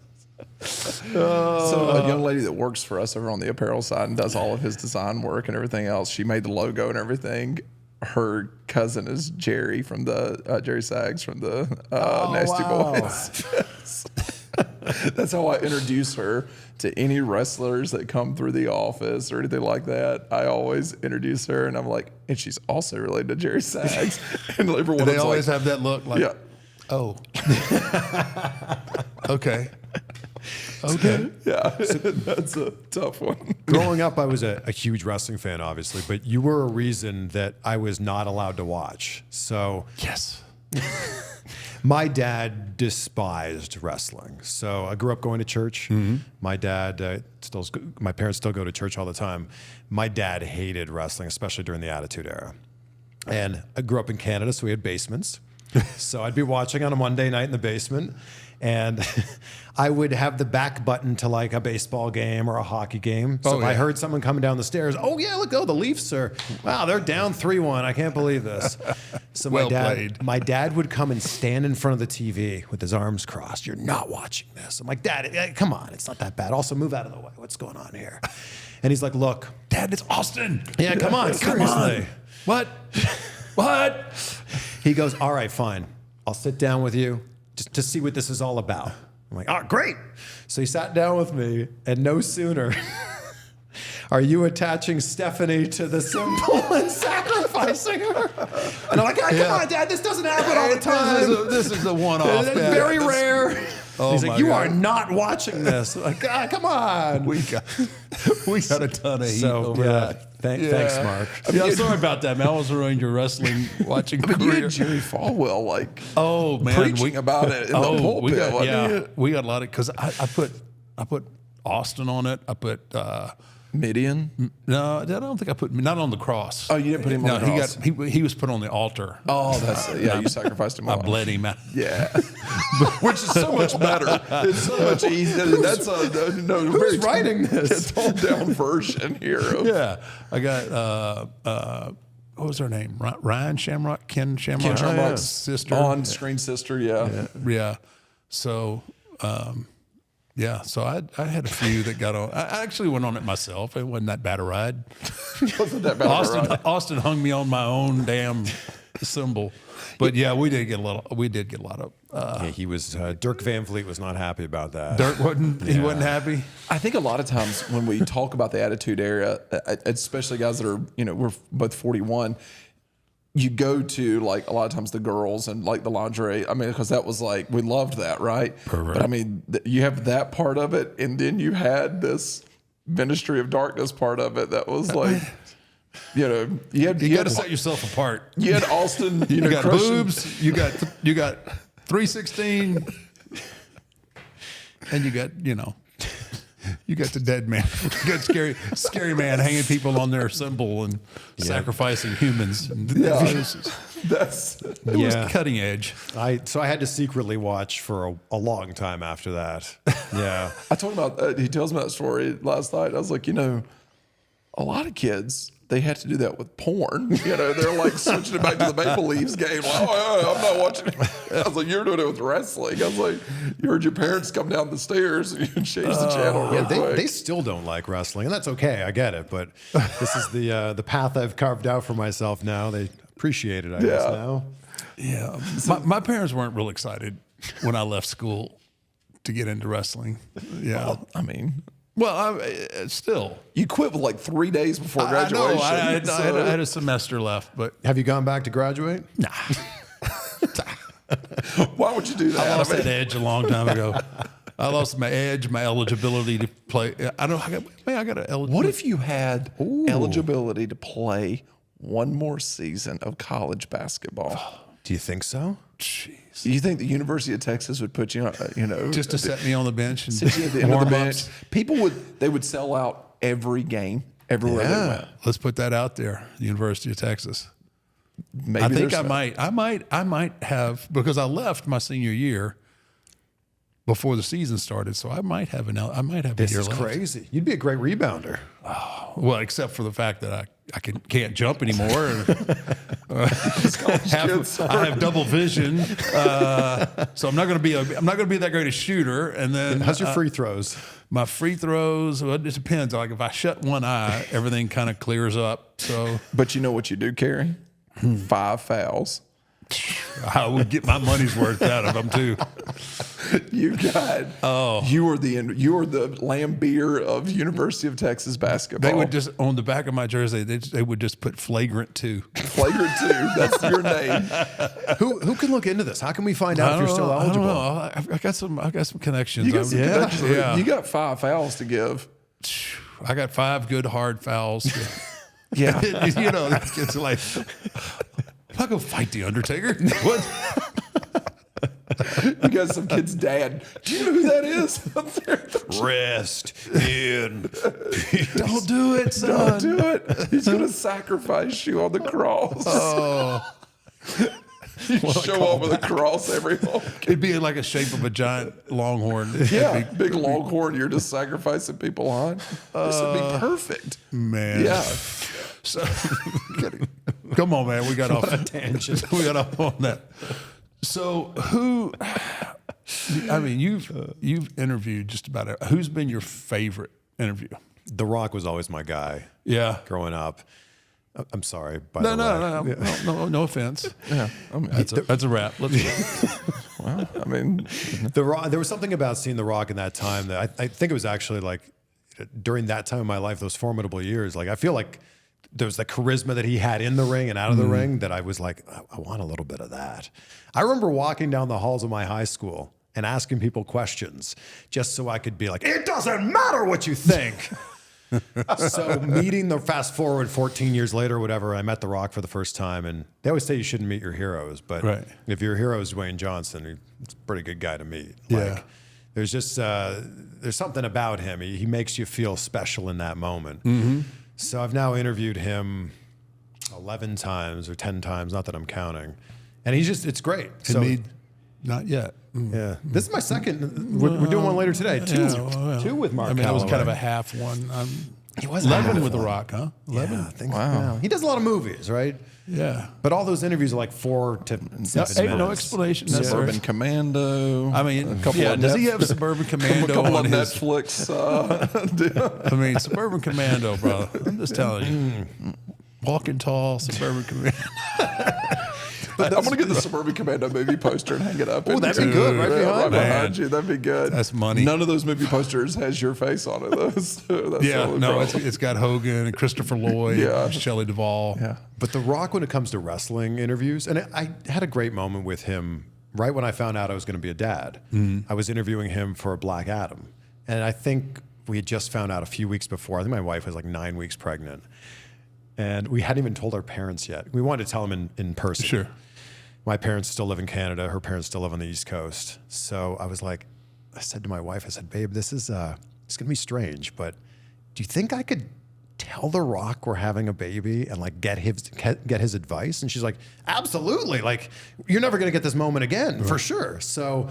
So a young lady that works for us over on the apparel side and does all of his design work and everything else. She made the logo and everything. Her cousin is Jerry from the Jerry Sags from the Nasty Boys. That's how I introduce her to any wrestlers that come through the office or anything like that. I always introduce her, and I'm like, and she's also related to Jerry Sags. And everyone
They always have that look like,
yeah.
oh, okay. Okay.
Yeah, that's a tough one.
Growing up, I was a huge wrestling fan, obviously, but you were a reason that I was not allowed to watch. So
Yes.
my dad despised wrestling. So I grew up going to church. My dad my parents still go to church all the time. My dad hated wrestling, especially during the Attitude Era. And I grew up in Canada, so we had basements. So I'd be watching on a Monday night in the basement, and I would have the back button to like a baseball game or a hockey game. So if I heard someone coming down the stairs, oh yeah, look, the Leafs wow, they're down 3-1. I can't believe this. So
Well played.
my dad would come and stand in front of the TV with his arms crossed. You're not watching this. I'm like, Dad, come on, it's not that bad. Also, move out of the way. What's going on here? And he's like, look,
Dad, it's Austin.
yeah, come on, seriously.
What? What?
He goes, all right, fine. I'll sit down with you just to see what this is all about. I'm like, oh, great. So he sat down with me, and no sooner are you attaching Stephanie to the symbol and sacrificing her. And I'm like, come on, Dad, this doesn't happen all the time.
This is a one-off.
It's very rare.
Oh
He's
my
like, you
God.
are not watching this. I'm like, God, come on.
We got a ton of heat
So,
over
yeah,
that.
thanks, Mark.
Yeah, I'm sorry about that, man. I was ruining your wrestling watching
You
career.
had Jerry Falwell like
Oh man,
preaching about it in the pulpit.
we got
wasn't he?
we got a lot of because I put Austin on it. I put
Midian.
no, I don't think I put not on the cross.
Oh, you didn't put him on the cross.
He was put on the altar.
Oh, that's yeah. You sacrificed him.
I bled him out.
Yeah, which is so much better. It's so much easier. That's
Who's writing this?
toned down version here.
Yeah, I got what was her name? Ryan Shamrock, Ken Shamrock,
Ken Shamrock's
sister,
on-screen sister. Yeah.
Yeah. So, so I had a few that got on. I actually went on it myself. It wasn't that bad a ride.
Wasn't that bad of a ride?
Austin hung me on my own damn symbol. But yeah, we did get a lot of.
Yeah, he was, Dirk Van Vliet was not happy about that.
Dirk he wasn't happy.
I think a lot of times when we talk about the Attitude Era, especially guys that are, we're both 41, you go to like a lot of times the girls and like the lingerie. I mean, because that was like, we loved that, right?
Perfect.
But I mean, you have that part of it, and then you had this Ministry of Darkness part of it that was like, you got
to set yourself apart.
You had Austin,
You got
crushing-
boobs. You got 316, and you got the dead man. You got scary man hanging people on their symbol and sacrificing humans. And it was cutting edge.
So I had to secretly watch for a long time after that. Yeah.
I told him about. He tells me that story last night. I was like, a lot of kids, they had to do that with porn. They're like switching it back to the Maple Leafs game. Like, I'm not watching it. I was like, you're doing it with wrestling. I was like, you heard your parents come down the stairs and you change the channel real quick.
They still don't like wrestling, and that's okay. I get it, but this is the path I've carved out for myself now. They appreciate it, I guess, now.
Yeah. My parents weren't real excited when I left school to get into wrestling. Yeah.
Well, I mean,
still.
you quit with like 3 days before graduation.
I know. I had a semester left, but
Have you gone back to graduate?
nah.
Why would you do that?
I lost that edge a long time ago.
I lost my edge, my eligibility to play. I don't. I got an eligibility.
What if you had eligibility to play one more season of college basketball?
Do you think so?
Jeez.
Do you think the University of Texas would put you on,
Just to set me on the bench and
sit you at the end of the
warm-ups?
bench? People would sell out every game everywhere they went.
Let's put that out there. The University of Texas.
Maybe
I think
there's
I might have, because I left my senior year before the season started, so I might have
This
a year
is
left.
crazy. You'd be a great rebounder.
Well, except for the fact that I can't jump anymore. And, I have double vision, so I'm not going to be that great a shooter. And then
How's your free throws?
my free throws? Well, it just depends. Like if I shut one eye, everything kind of clears up. So
But you know what you do, Kerry? 5 fouls.
I would get my money's worth out of them too.
You got. You were the Lambeer of University of Texas basketball.
They would just on the back of my jersey. They would just put flagrant 2.
Flagrant 2. That's your name.
Who can look into this? How can we find out if you're still eligible?
I don't know. I got some connections.
You got some connections.
Yeah.
You got 5 fouls to give.
I got 5 good hard fouls.
Yeah.
You know, it's like I'm not gonna fight the Undertaker. What?
You got some kid's dad. Do you know who that is?
Rest in.
Don't do it,
Don't
son.
do it. He's going to sacrifice you on the cross. You show up with a cross every home.
It'd be like a shape of a giant longhorn.
Yeah, big longhorn. You're just sacrificing people on. This would be perfect.
Man.
Yeah.
So, come on, man. We got off
a tangent.
We got off on that. So I mean, you've interviewed just about it. Who's been your favorite interview?
The Rock was always my guy.
Yeah.
Growing up. I'm sorry. By
No,
the way.
no offense.
Yeah. I mean,
That's a wrap. Let's go.
well, I mean,
The Rock, there was something about seeing The Rock in that time that I think it was actually like during that time of my life, those formidable years, like I feel like there was the charisma that he had in the ring and out of the ring that I was like, I want a little bit of that. I remember walking down the halls of my high school and asking people questions just so I could be like, it doesn't matter what you think. So meeting the fast forward 14 years later, or whatever, I met The Rock for the first time, and they always say you shouldn't meet your heroes, but
Right.
if your hero is Dwayne Johnson, he's a pretty good guy to meet.
Yeah.
There's just there's something about him. He makes you feel special in that moment. So I've now interviewed him 11 times or 10 times, not that I'm counting, and it's great.
To me, not yet.
Yeah, this is my second. We're doing one later today. Two with Mark.
I mean, it was kind of
Calloway.
a half one.
He was
11
half
with The
one.
Rock, huh? 11.
Yeah, I think wow. He does a lot of movies, right?
Yeah.
But all those interviews are like 4 to 7
Hey,
minutes.
no explanation necessary.
Suburban Commando.
I mean,
a couple of
does he have Suburban Commando
a couple
on
of
his?
Netflix.
I mean, Suburban Commando, bro. I'm just telling you. Walking tall, Suburban Commando.
I'm gonna get the Suburban Commando movie poster and hang it up.
Oh, that'd be good, right behind
right
man.
behind you. That'd be good.
That's money.
None of those movie posters has your face on it, though. So that's the
Yeah,
only
no,
problem.
it's got Hogan and Christopher Lloyd,
Yeah.
Shelley Duvall.
Yeah.
But The Rock, when it comes to wrestling interviews, and I had a great moment with him right when I found out I was going to be a dad. I was interviewing him for Black Adam. And I think we had just found out a few weeks before. I think my wife was like 9 weeks pregnant. And we hadn't even told our parents yet. We wanted to tell them in person.
Sure.
My parents still live in Canada. Her parents still live on the East Coast. So I was like, I said to my wife, I said, babe, this is it's going to be strange, but do you think I could tell The Rock we're having a baby and like get his advice? And she's like, absolutely. Like, you're never going to get this moment again, for sure. So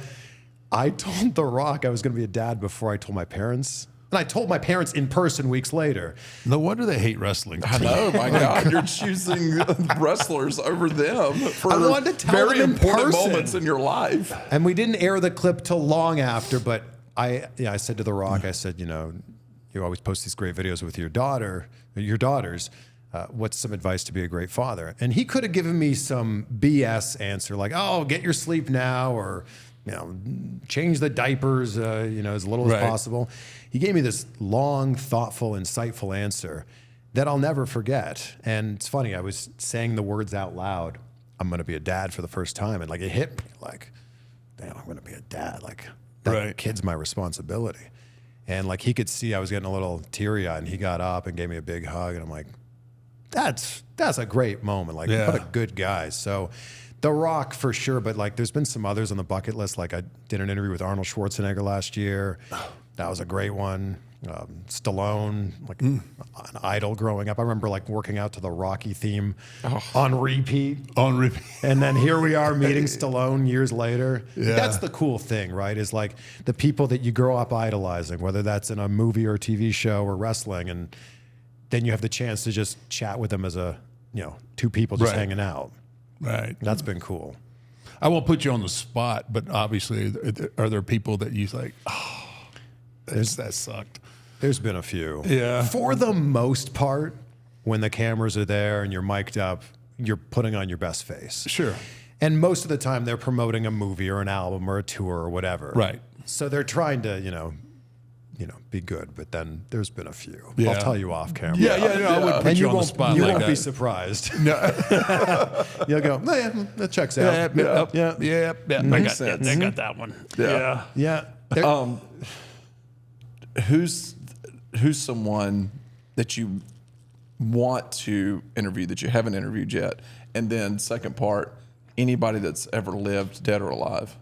I told The Rock I was going to be a dad before I told my parents. And I told my parents in person weeks later.
No wonder they hate wrestling.
I know, my God, you're choosing wrestlers over them for
I wanted to tell
very
them in
important
person.
moments in your life.
And we didn't air the clip till long after, but I said to The Rock, I said, you always post these great videos with your daughters. What's some advice to be a great father? And he could have given me some BS answer like, oh, get your sleep now, or change the diapers, as little
Right.
as possible. He gave me this long, thoughtful, insightful answer that I'll never forget. And it's funny, I was saying the words out loud, I'm going to be a dad for the first time. And like it hit me like, damn, I'm going to be a dad. Like that kid's my responsibility. And like he could see I was getting a little teary eyed, and he got up and gave me a big hug, and I'm like, that's a great moment. Like what a good guy. So The Rock for sure, but like there's been some others on the bucket list. Like I did an interview with Arnold Schwarzenegger last year. That was a great one. Stallone, like an idol growing up. I remember like working out to the Rocky theme on repeat.
On repeat.
And then here we are meeting Stallone years later. Yeah. That's the cool thing, right? Is like the people that you grow up idolizing, whether that's in a movie or a TV show or wrestling, and then you have the chance to just chat with them as two people just hanging out.
Right.
That's been cool.
I won't put you on the spot, but obviously, are there people that you like, that sucked?
There's been a few.
Yeah.
For the most part, when the cameras are there and you're mic'd up, you're putting on your best face.
Sure.
And most of the time they're promoting a movie or an album or a tour or whatever.
Right.
So they're trying to, be good. But then there's been a few.
Yeah.
I'll tell you off camera.
Yeah, I wouldn't put you on the spot
You
like
won't
that.
be surprised.
No.
You'll go, yeah, that checks out.
Yeah.
Makes sense.
I got that one.
Yeah.
Who's someone that you want to interview that you haven't interviewed yet? And then second part, anybody that's ever lived, dead or alive.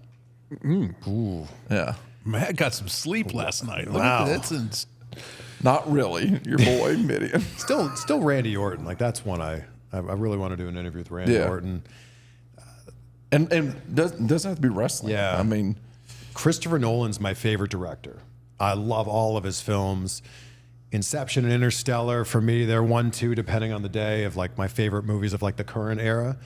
Ooh.
Yeah.
Man, I got some sleep last night.
Wow.
That's
Not really. Your boy, Midian.
Still Randy Orton. Like that's one I really want to do an interview with Randy Orton.
And doesn't have to be wrestling.
Yeah.
I mean,
Christopher Nolan's my favorite director. I love all of his films. Inception and Interstellar, for me, they're 1, 2, depending on the day, of like my favorite movies of like the current era.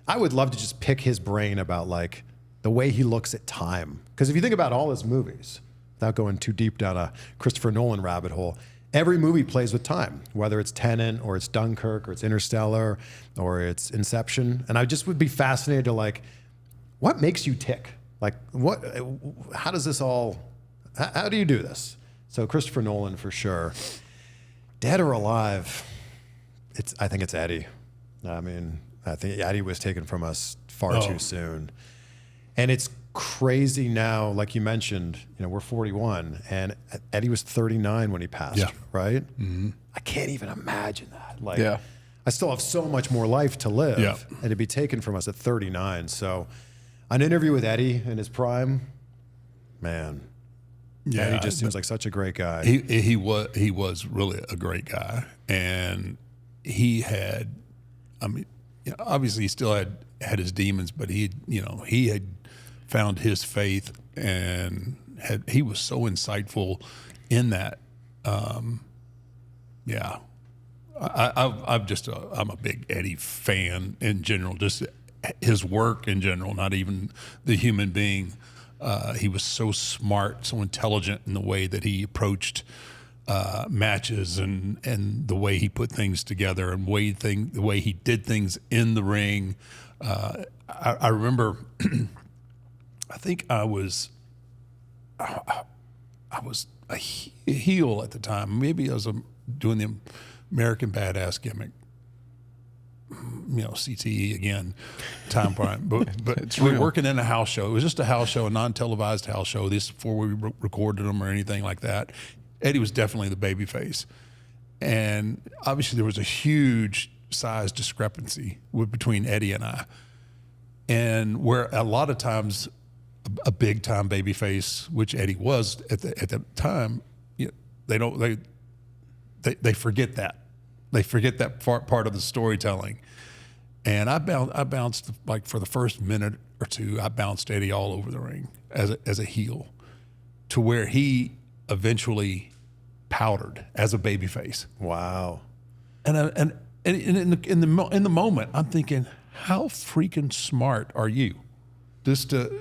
I would love to just pick his brain about like the way he looks at time. Because if you think about all his movies, without going too deep down a Christopher Nolan rabbit hole, every movie plays with time, whether it's Tenet or it's Dunkirk or it's Interstellar or it's Inception. And I just would be fascinated to like, what makes you tick? Like how does this all, how do you do this? So Christopher Nolan for sure. Dead or alive, I think it's Eddie. I mean, I think Eddie was taken from us far too soon. And it's crazy now, like you mentioned, we're 41, and Eddie was 39 when he passed, right? Mm-hmm. I can't even imagine that. Like, I still have so much more life to live, and to be taken from us at 39. So an interview with Eddie in his prime, man. Yeah, Eddie just seems like such a great guy.
He was really a great guy, and he had, obviously he still had his demons, but he had found his faith, and he was so insightful in that. I'm a big Eddie fan in general, just his work in general, not even the human being. He was so smart, so intelligent in the way that he approached matches and the way he put things together and the way he did things in the ring. I remember, I think I was a heel at the time. Maybe I was doing the American Badass gimmick. CTE again, time prime. But we were working in a house show. It was just a house show, a non-televised house show. This before we recorded them or anything like that. Eddie was definitely the baby face. And obviously there was a huge size discrepancy between Eddie and I. And where a lot of times a big time baby face, which Eddie was at the time, they forget that. They forget that part of the storytelling. And I bounced like for the first minute or two, I bounced Eddie all over the ring as a heel, to where he eventually powdered as a babyface.
Wow.
And in the moment, I'm thinking, how freaking smart are you, just to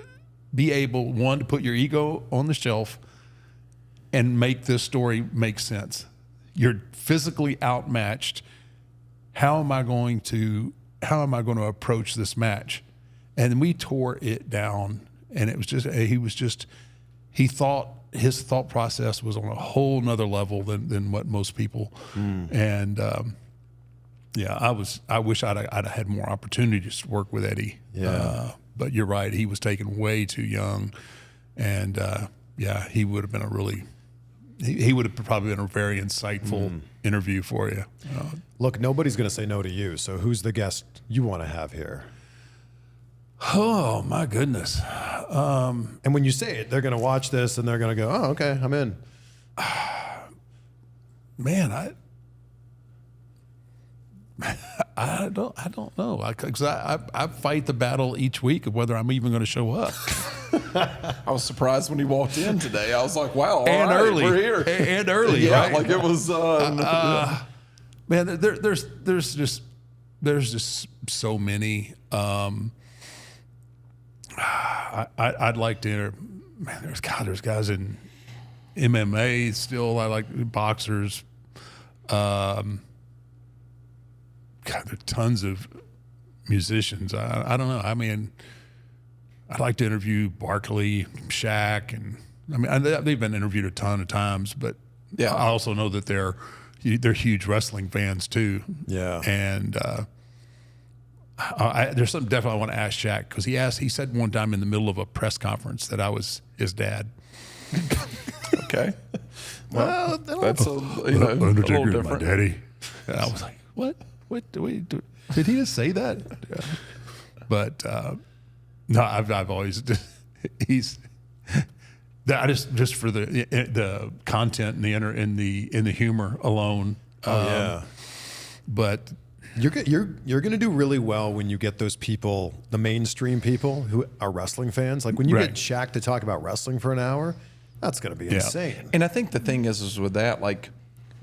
be able, one, to put your ego on the shelf and make this story make sense. You're physically outmatched. How am I going to approach this match? And we tore it down, and it was just his thought process was on a whole nother level than what most people. And I wish I'd had more opportunities to work with Eddie.
Yeah.
But you're right, he was taken way too young, and yeah, he would have been a really, he would have probably been a very insightful interview for you.
Look, nobody's going to say no to you. So who's the guest you want to have here?
Oh my goodness.
And when you say it, they're going to watch this and they're going to go, oh, okay, I'm in.
Man, I don't know, because I fight the battle each week of whether I'm even going to show up.
I was surprised when he walked in today. I was like, wow, all
And
right,
early.
we're here.
And early,
yeah,
right?
like it was.
Man, there's just so many. I'd like to. Man, there's guys in MMA still. I like boxers. God, there are tons of musicians. I don't know. I mean, I'd like to interview Barkley, Shaq, and I mean they've been interviewed a ton of times. But
Yeah.
I also know that they're huge wrestling fans too.
Yeah.
And there's something definitely I want to ask Shaq, because he said one time in the middle of a press conference that I was his dad.
Okay. Well, that's a
Undertaker
little
is my
different.
daddy. And I was like, what? What do we do? Did he just say that? Yeah. But no, I've always he's. I just for the content and the humor alone.
Yeah.
But
You're going to do really well when you get those people, the mainstream people who are wrestling fans. Like when you
Right.
get Shaq to talk about wrestling for an hour, that's going to be insane.
And I think the thing is with that, like,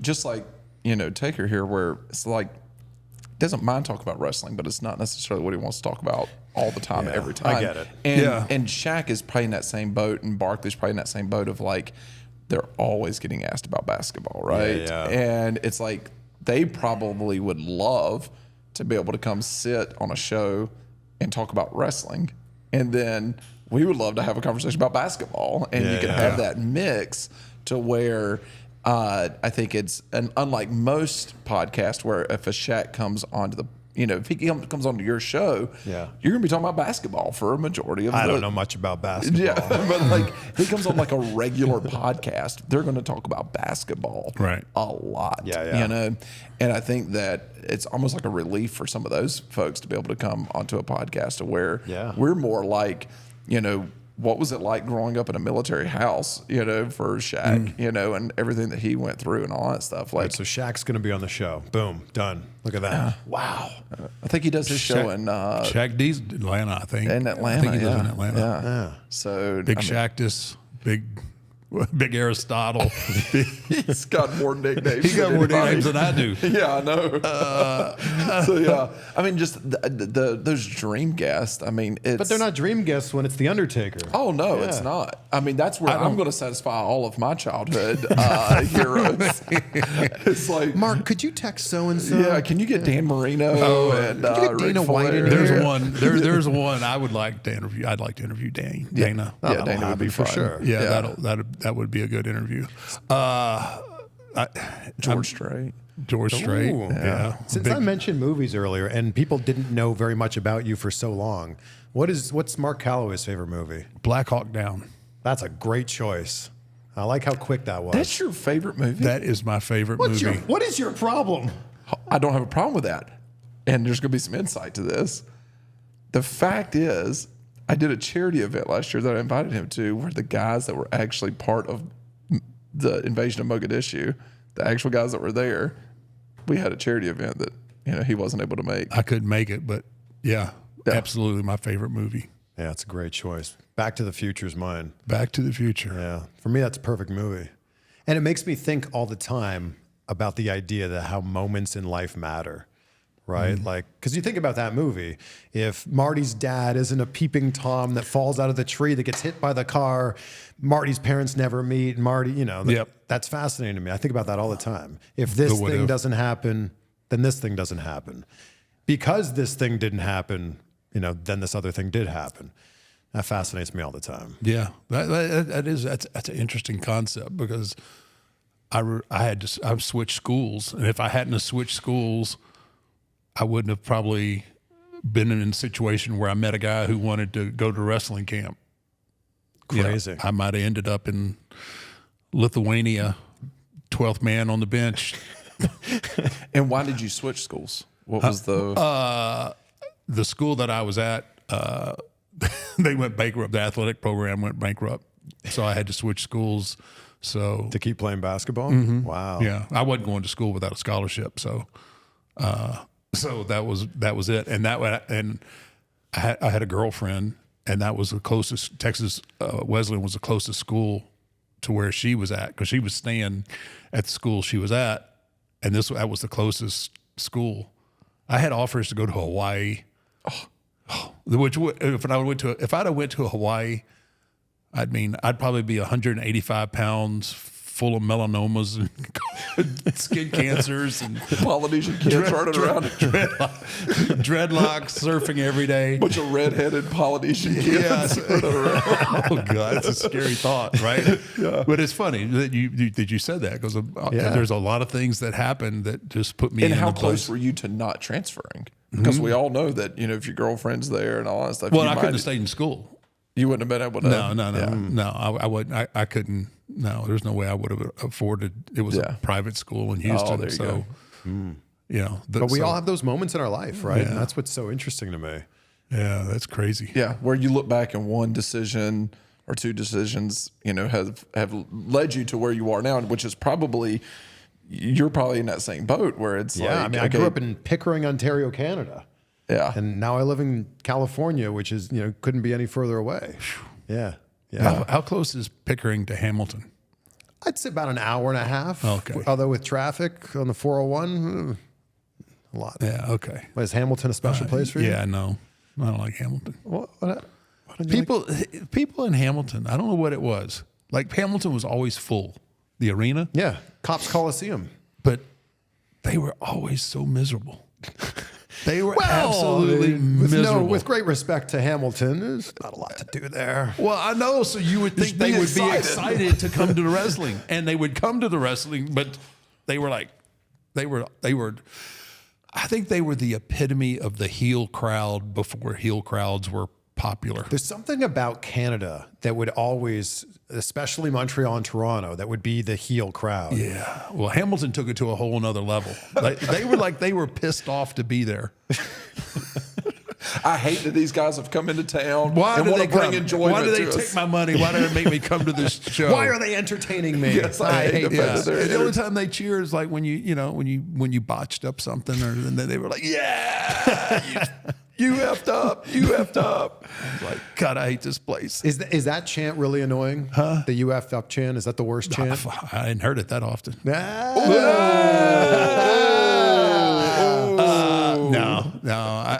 just like, Taker here, where it's like, doesn't mind talking about wrestling, but it's not necessarily what he wants to talk about all the time,
Yeah,
every time.
I get it.
And Shaq is probably in that same boat, and Barkley's probably in that same boat of like, they're always getting asked about basketball, right?
Yeah.
And it's like, they probably would love to be able to come sit on a show and talk about wrestling. And then we would love to have a conversation about basketball. And you can have that mix to where I think it's unlike most podcasts where if a Shaq comes onto the, if he comes onto your show,
Yeah.
you're going to be talking about basketball for a majority of
I don't know much about basketball.
Yeah, but like if he comes on like a regular podcast, they're going to talk about basketball
Right.
a lot.
Yeah.
And I think that it's almost like a relief for some of those folks to be able to come onto a podcast to where we're more like, what was it like growing up in a military house, for Shaq, and everything that he went through and all that stuff. Like,
Right, so Shaq's going to be on the show. Boom, done. Look at that.
wow. I think he does his show in
Shaq D's Atlanta, I think.
in Atlanta.
I think he lives in
yeah.
Atlanta.
Yeah. So
Big
I mean,
Shaqtus, big Aristotle.
he's got more nicknames.
He's got
than
more
anybody.
names than I do.
Yeah, I know. So yeah, I mean, just those dream guests. I mean, it's
But they're not dream guests when it's the Undertaker.
Oh no,
Yeah.
it's not. I mean, that's where I'm going to satisfy all of my childhood heroes. It's like,
Mark, could you text so and so?
yeah, can you get Dan Marino and
Could you get Dana
Ric
White
Flair?
in
There's
here?
one. There's one I would like to interview. I'd like to interview Dana.
Yeah,
that'll
Dana would be
happen for
fun.
sure.
Yeah, that would be a good interview.
George Strait.
George Strait.
Ooh.
Yeah.
Since I mentioned movies earlier and people didn't know very much about you for so long, what's Mark Calloway's favorite movie?
Black Hawk Down.
That's a great choice. I like how quick that was.
That's your favorite movie?
That is my favorite movie.
What is your problem?
I don't have a problem with that. And there's going to be some insight to this. The fact is, I did a charity event last year that I invited him to where the guys that were actually part of the invasion of Mogadishu, the actual guys that were there, we had a charity event that he wasn't able to make.
I couldn't make it, but yeah, absolutely my favorite movie.
Yeah, it's a great choice. Back to the Future's mine.
Back to the Future.
Yeah, for me, that's a perfect movie. And it makes me think all the time about the idea that how moments in life matter, right? Like, because you think about that movie, if Marty's dad isn't a peeping Tom that falls out of the tree that gets hit by the car, Marty's parents never meet, Marty,
Yep.
that's fascinating to me. I think about that all the time. If this
what
thing
if.
doesn't happen, then this thing doesn't happen. Because this thing didn't happen, then this other thing did happen. That fascinates me all the time.
Yeah, that's an interesting concept because I've switched schools, and if I hadn't have switched schools, I wouldn't have probably been in a situation where I met a guy who wanted to go to wrestling camp.
Crazy.
I might have ended up in Lithuania, 12th man on the bench.
And why did you switch schools? What was
the school that I was at? They went bankrupt. The athletic program went bankrupt, so I had to switch schools. So
to keep playing basketball? Wow.
yeah, I wasn't going to school without a scholarship. So that was it. And I had a girlfriend, and that was the closest. Texas Wesleyan was the closest school to where she was at, because she was staying at the school she was at, and that was the closest school. I had offers to go to Hawaii, which if I'd have went to Hawaii, I'd probably be 185 pounds, full of melanomas and skin cancers and
Polynesian kids running around?
Dreadlocks, surfing every day.
Bunch of redheaded Polynesian kids.
Yes. Oh God, that's a scary thought, right? Yeah. But it's funny that you said that, because there's a lot of things that happened that just put me in.
And how
the
close
place.
were you to not transferring? Because we all know that, if your girlfriend's there and all that stuff.
Well, I couldn't have stayed in school.
You wouldn't have been able to.
No. I wouldn't. I couldn't. No, there's no way I would have afforded. It was a private school in Houston.
There you go.
But we all have those moments in our life, right? Yeah. And that's what's so interesting to me.
Yeah, that's crazy.
Yeah, where you look back and one decision or two decisions, have led you to where you are now, which is probably, you're probably in that same boat where it's
I grew up in Pickering, Ontario, Canada.
Yeah.
And now I live in California, which is, couldn't be any further away. Yeah. Yeah.
How close is Pickering to Hamilton?
I'd say about an hour and a half.
Okay.
Although with traffic on the 401, a lot.
Yeah. Okay.
Is Hamilton a special place for you?
Yeah, no. I don't like Hamilton.
What did you like?
People in Hamilton, I don't know what it was. Like, Hamilton was always full. The arena.
Yeah. Cops Coliseum.
But they were always so miserable. They were absolutely miserable.
With great respect to Hamilton, there's not a lot to do there.
Well, I know. So you would think they would be excited to come to the wrestling, and they would come to the wrestling, but they were like, they were. I think they were the epitome of the heel crowd before heel crowds were popular.
There's something about Canada that would always, especially Montreal and Toronto, that would be the heel crowd.
Yeah. Well, Hamilton took it to a whole nother level. They were pissed off to be there.
I hate that these guys have come into town.
Why
and
do
want
they
to bring
come?
enjoyment
Why do they
to
take
us?
my money? Why do they make me come to this show?
Why are they entertaining me?
Yes, I hate the fact that they're
The only time they cheer is like when you botched up something, and then they were like, "Yeah, you effed up, you effed up." I was like, God, I hate this place.
Is that chant really annoying? Huh? The "you effed up" chant, is that the worst chant?
I hadn't heard it that often. No.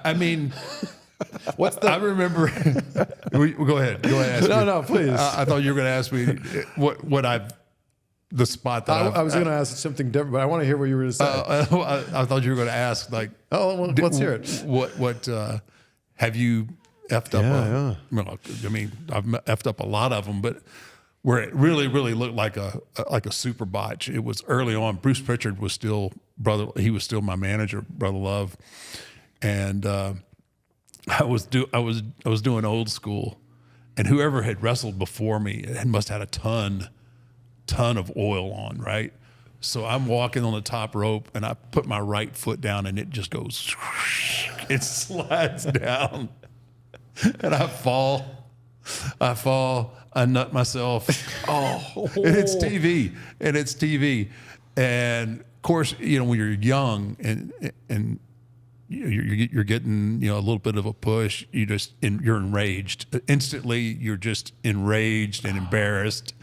I mean, I remember. Go ahead. Ask me.
No, please.
I thought you were going to ask me the spot that
I was going to ask something different, but I want to hear what you were going to say.
I thought you were going to ask, like,
let's hear it.
What have you effed up?
Yeah.
Well, I mean, I've effed up a lot of them, but where it really looked like a super botch. It was early on. Bruce Pritchard was still He was still my manager, Brother Love, and I was doing old school, and whoever had wrestled before me must have had a ton of oil on, right? So I'm walking on the top rope, and I put my right foot down, and it just goes, it slides down, and I fall, I nut myself. And it's TV, and of course, when you're young and you're getting a little bit of a push, you're enraged instantly. You're just enraged and embarrassed.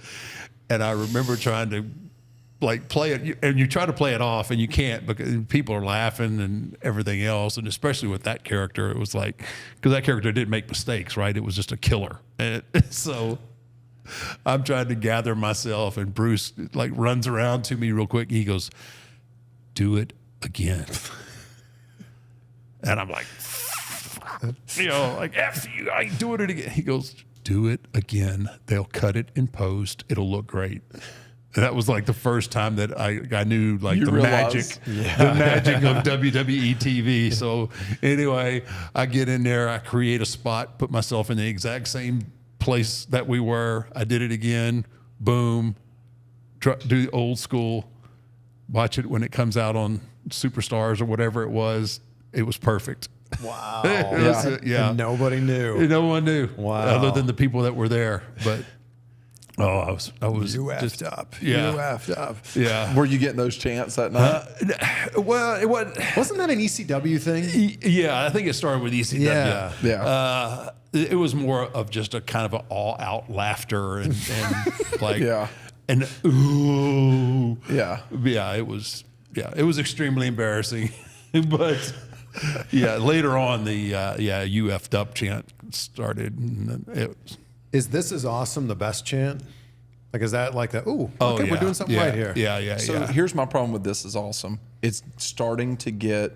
And I remember trying to play it, and you try to play it off, and you can't because people are laughing and everything else. And especially with that character, it was like, because that character didn't make mistakes, right? It was just a killer. And so I'm trying to gather myself, and Bruce runs around to me real quick. He goes, "Do it again." And I'm like, F you, I ain't doing it again. He goes, "Do it again. They'll cut it in post. It'll look great." And that was the first time that I knew the magic of WWE TV. So anyway, I get in there, I create a spot, put myself in the exact same
place that we were. I did it again. Boom. Do the old school. Watch it when it comes out on Superstars or whatever it was. It was perfect.
Wow.
Yeah.
And nobody knew.
No one knew.
Wow.
Other than the people that were there. But I was
You
just
effed up.
Yeah.
You effed up.
Yeah.
Were you getting those chants that night?
Well, it wasn't.
Wasn't that an ECW thing?
Yeah, I think it started with ECW.
Yeah.
Yeah.
It was more of just a kind of an all-out laughter and like
Yeah.
and ooh
Yeah.
it was extremely embarrassing, but yeah, later on the you effed up chant started. And it was,
Is "This Is Awesome" the best chant? Like, is that like that? Ooh,
oh
okay,
yeah,
we're doing something
yeah,
right here.
Yeah.
So here's my problem with This Is Awesome. It's starting to get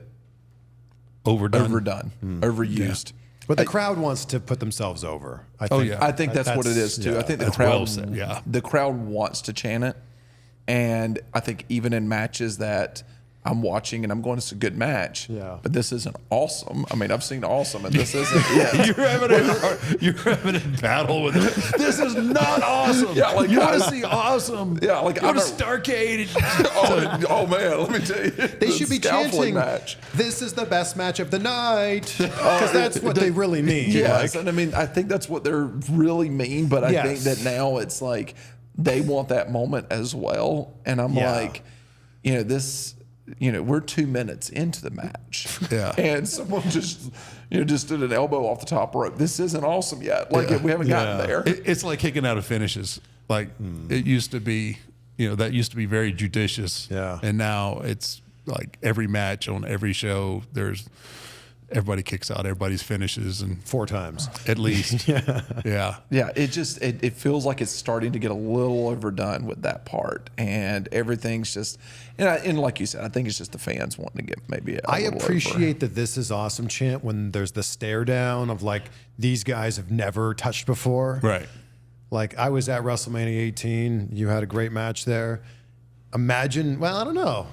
overdone.
overused.
But the crowd wants to put themselves over. I
Oh,
think.
yeah.
I think that's what it is too.
yeah,
I think the
that's
crowd,
well said, yeah.
the crowd wants to chant it, and I think even in matches that I'm watching and I'm going, it's a good match.
Yeah.
But this isn't awesome. I mean, I've seen awesome, and this isn't. Yeah.
You're having a battle with it. This is not awesome.
Yeah, like,
you want
I-
to see awesome.
Yeah, like,
go
I
to
don't-
Starcade.
oh man, let me tell you,
They should be chanting,
match.
"This is the best match of the night," because that's what they really mean.
Yes,
Like,
and I mean, I think that's what they're really mean. But I think
Yes.
that now it's like they want that moment as well, and I'm
Yeah.
like, this. We're 2 minutes into the match.
Yeah.
And someone just did an elbow off the top rope. This isn't awesome yet. Like, we haven't gotten
Yeah.
there.
It's like kicking out of finishes. Like it used to be, that used to be very judicious.
Yeah.
And now it's like every match on every show, everybody kicks out everybody's finishes and
4 times.
at least. Yeah.
Yeah, it feels like it's starting to get a little overdone with that part, and everything's just, and like you said, I think it's just the fans wanting to get maybe.
I
little
appreciate the "This Is Awesome" chant when there's the stare down of like, these guys have never touched before.
Right.
Like, I was at WrestleMania 18. You had a great match there. Imagine, well, I don't know.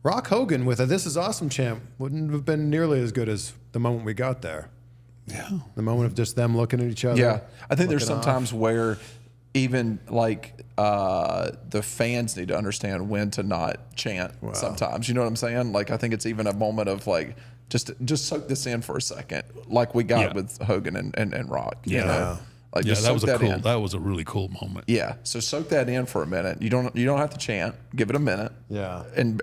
Rock Hogan with a "This Is Awesome" chant wouldn't have been nearly as good as the moment we got there.
Yeah.
The moment of just them looking at each other.
Yeah, I think there's
looking off.
sometimes where even like the fans need to understand when to not chant. Sometimes, you know what I'm saying? Like, I think it's even a moment of like just soak this in for a second, like we got
Yeah.
with Hogan and Rock.
Yeah.
You know? Like,
Yeah,
just
that
soak
was
that in.
that was a really cool moment.
Yeah, so soak that in for a minute. You don't have to chant. Give it a minute.
Yeah.
and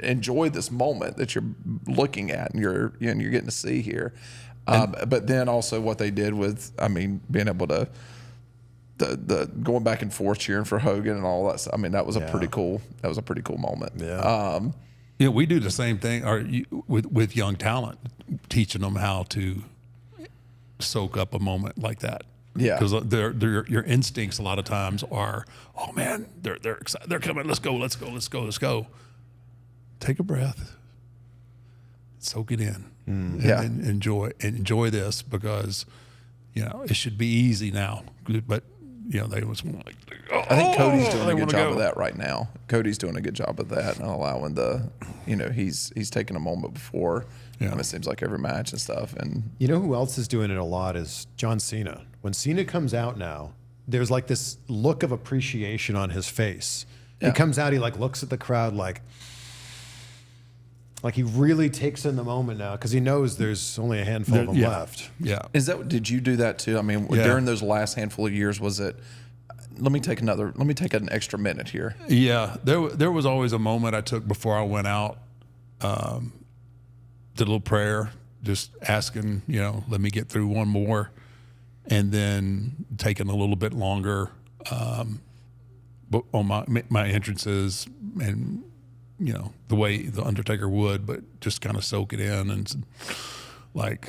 enjoy this moment that you're looking at and you're getting to see here. But then also what they did with, I mean, being able to the going back and forth cheering for Hogan and all that stuff. I mean, that was a pretty cool moment.
Yeah.
Yeah, we do the same thing with young talent, teaching them how to soak up a moment like that.
Yeah.
Because your instincts a lot of times are, oh man, they're excited, they're coming, let's go. Take a breath, soak it in,
Yeah.
and enjoy this, because it should be easy now, but they was like,
I think Cody's doing
they
a good
wanna
job
go.
of that right now. Cody's doing a good job of that and allowing he's taking a moment before.
Yeah.
It seems like every match and stuff. And
You know who else is doing it a lot is John Cena. When Cena comes out now, there's like this look of appreciation on his face.
Yeah.
He comes out, he like looks at the crowd like he really takes in the moment now because he knows there's only a handful of them
Yeah.
left.
Yeah.
did you do that too? I mean,
Yeah.
during those last handful of years, was it? Let me take an extra minute here.
Yeah, there was always a moment I took before I went out, did a little prayer, just asking, let me get through one more, and then taking a little bit longer but on my entrances, and the way the Undertaker would, but just kind of soak it in and like,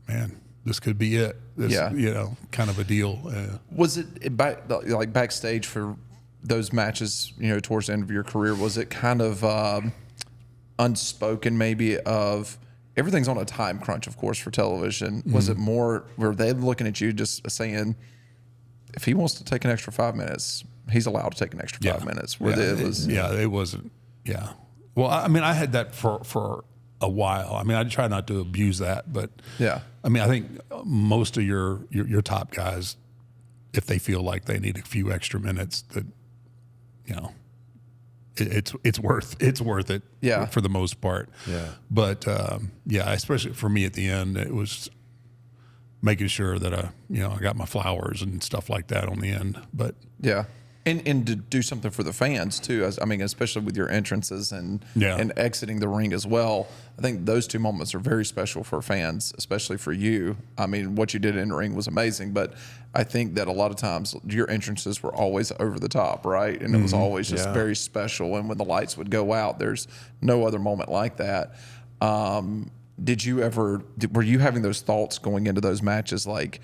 man, this could be it. This,
Yeah.
kind of a deal.
Was it backstage for those matches? Towards the end of your career, was it kind of unspoken, maybe, of everything's on a time crunch, of course, for television? Was it more, were they looking at you just saying, if he wants to take an extra 5 minutes, he's allowed to take an extra 5 minutes?
It wasn't. Yeah. Well, I mean, I had that for
a while. I mean, I try not to abuse that, but
Yeah.
I mean, I think most of your top guys, if they feel like they need a few extra minutes, that it's worth it.
Yeah.
For the most part.
Yeah.
But especially for me at the end, it was making sure that I got my flowers and stuff like that on the end. But
Yeah. And to do something for the fans too. I mean, especially with your entrances and exiting the ring as well. I think those two moments are very special for fans, especially for you. I mean, what you did in the ring was amazing, but I think that a lot of times your entrances were always over the top, right? And it was always just very special. And when the lights would go out, there's no other moment like that. Were you having those thoughts going into those matches, like,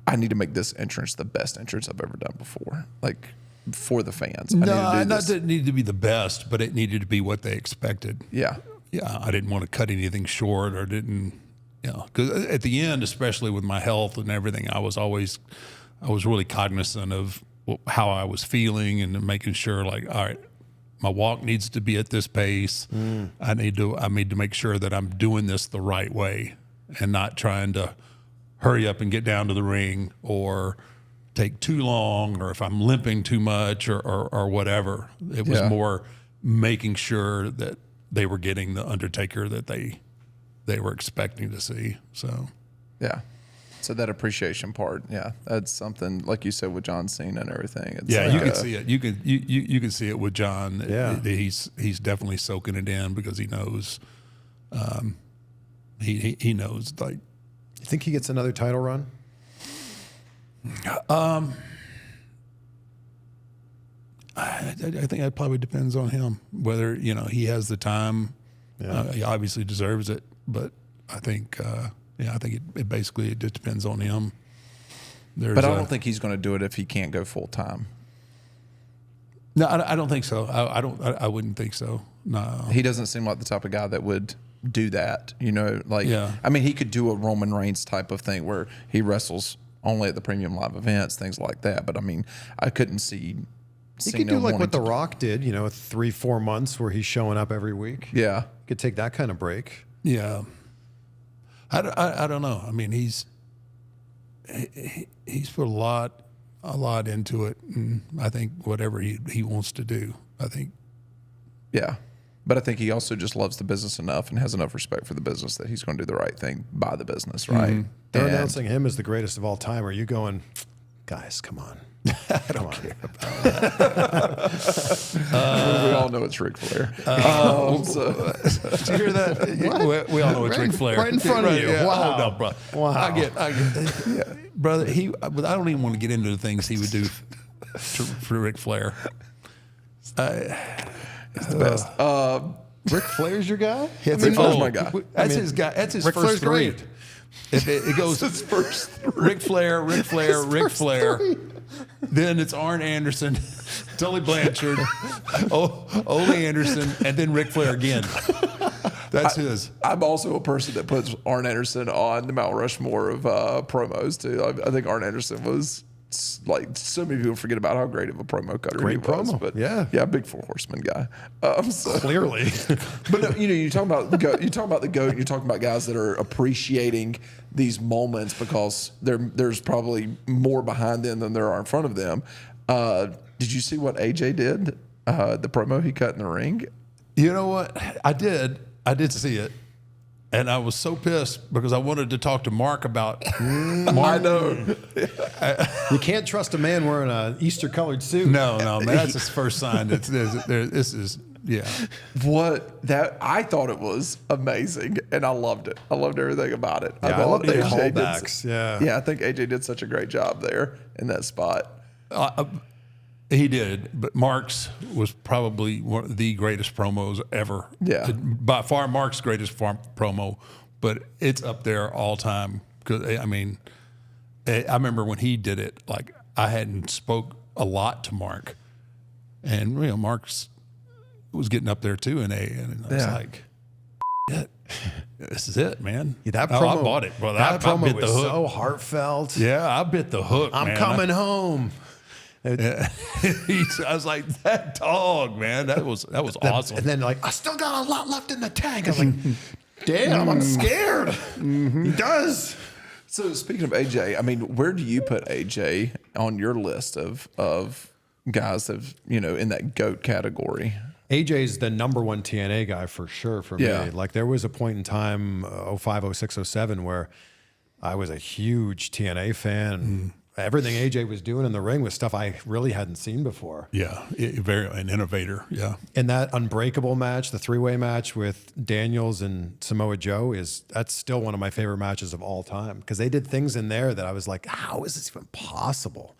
I need to make this entrance the best entrance I've ever done before, like for the fans?
No, not that it needed to be the best, but it needed to be what they expected.
Yeah.
Yeah, I didn't want to cut anything short, or didn't, because at the end, especially with my health and everything, I was really cognizant of how I was feeling and making sure, like, all right, my walk needs to be at this pace. I need to make sure that I'm doing this the right way and not trying to hurry up and get down to the ring or take too long, or if I'm limping too much or whatever. It was more making sure that they were getting the Undertaker that they were expecting to see. So,
yeah. So that appreciation part, that's something, like you said, with John Cena and everything. It's
you can see it. You can see it with John.
Yeah.
He's definitely soaking it in because he knows. He knows, like.
You think he gets another title run?
I think that probably depends on him, whether he has the time. He obviously deserves it, but I think it basically just depends on him.
But I don't think he's going to do it if he can't go full time.
No, I don't think so. I wouldn't think so. No,
He doesn't seem like the type of guy that would do that.
Yeah.
I mean, he could do a Roman Reigns type of thing where he wrestles only at the premium live events, things like that. But I mean, I couldn't see.
He could do like what The Rock did, 3-4 months where he's showing up every week.
Yeah.
Could take that kind of break.
Yeah. I don't know. I mean, he's put a lot into it, and I think whatever he wants to do, I think.
Yeah. But I think he also just loves the business enough and has enough respect for the business that he's going to do the right thing by the business, right?
They're announcing him as the greatest of all time. Are you going, guys, come on.
I don't care about that.
We all know it's Ric Flair.
Did you hear that? We all know it's Ric Flair.
Right in front of you.
Yeah.
Wow.
Oh, no, bro.
Wow.
I get brother, but I don't even want to get into the things he would do for Ric Flair.
It's the best.
Ric Flair's your guy?
Ric Flair's my guy.
That's his guy. That's his
Ric
first
Flair's
three.
great.
It goes
His first three.
Ric Flair, Ric Flair. Then it's Arn Anderson, Tully Blanchard, Ole Anderson, and then Ric Flair again. That's his.
I'm also a person that puts Arn Anderson on the Mount Rushmore of promos too. I think Arn Anderson was, like, so many people forget about how great of a promo cutter
Great
he was.
promo,
But
yeah.
big Four Horseman guy.
Clearly.
But no, you talk about the GOAT. You're talking about guys that are appreciating these moments because there's probably more behind them than there are in front of them. Did you see what AJ did? The promo he cut in the ring.
You know what? I did see it. And I was so pissed because I wanted to talk to Mark about
I know.
You can't trust a man wearing an Easter-colored suit.
No, man, that's his first sign. This is
I thought it was amazing, and I loved it. I loved everything about it.
Yeah, I
thought
love the
AJ did
callbacks.
yeah, I think AJ did such a great job there in that spot.
He did, but Mark's was probably one of the greatest promos ever.
Yeah.
By far, Mark's greatest promo, but it's up there all time. Because I mean, I remember when he did it, like, I hadn't spoke a lot to Mark, and Mark's was getting up there too in A, and I was like, this is it, man.
That
I
promo,
bought it, brother.
That
I
promo
bit the
was
hook.
so heartfelt.
Yeah, I bit the hook.
I'm
man.
coming home.
I was like, that dog, man, that was awesome.
And then like, I still got a lot left in the tank. I was like, damn, I'm scared. He does.
So speaking of AJ, I mean, where do you put AJ on your list of guys that in that GOAT category?
AJ's the number one TNA guy for sure for me. Like there was a point in time, 05, 06, 07, where I was a huge TNA fan. Everything AJ was doing in the ring was stuff I really hadn't seen before.
Yeah, very an innovator. Yeah,
and that Unbreakable match, the three-way match with Daniels and Samoa Joe, that's still one of my favorite matches of all time because they did things in there that I was like, how is this even possible?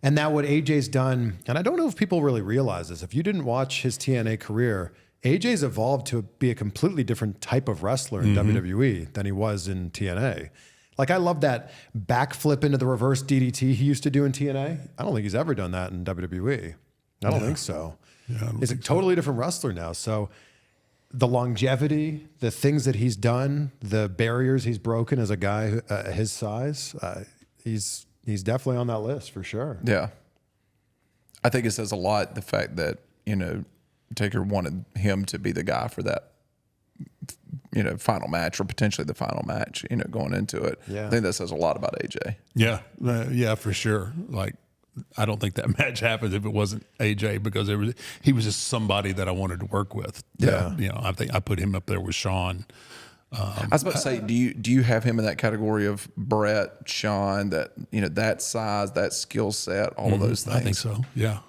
And now what AJ's done, and I don't know if people really realize this, if you didn't watch his TNA career, AJ's evolved to be a completely different type of wrestler in WWE than he was in TNA. Like, I love that backflip into the reverse DDT he used to do in TNA. I don't think he's ever done that in WWE. I don't think so. Yeah, he's a totally different wrestler now. So the longevity, the things that he's done, the barriers he's broken as a guy his size, he's definitely on that list for sure.
Yeah. I think it says a lot, the fact that, Taker wanted him to be the guy for that final match or potentially the final match, going into it.
Yeah.
I think that says a lot about AJ.
Yeah. Yeah, for sure. Like, I don't think that match happened if it wasn't AJ because he was just somebody that I wanted to work with.
Yeah.
I think I put him up there with Sean.
I was about to say, do you have him in that category of Brett, Sean, that, that size, that skill set, all of those things?
I think so. Yeah.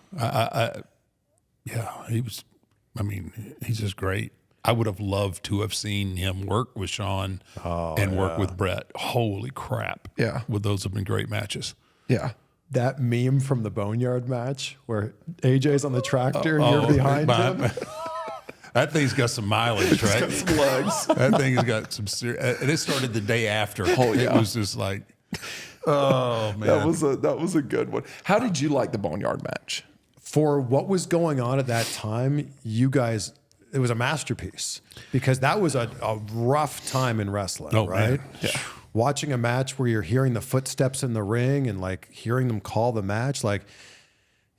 He's just great. I would have loved to have seen him work with Sean and work with Brett. Holy crap.
Yeah.
Would those have been great matches?
Yeah.
That meme from the Boneyard match where AJ's on the tractor and you're behind him.
That thing's got some mileage, right?
Got some legs.
That thing has got some serious. And it started the day after.
Oh, yeah.
It was just like, oh, man.
That was a good one. How did you like the Boneyard match?
For what was going on at that time, you guys, it was a masterpiece because that was a rough time in wrestling, right?
Man. Yeah.
Watching a match where you're hearing the footsteps in the ring and like hearing them call the match, like,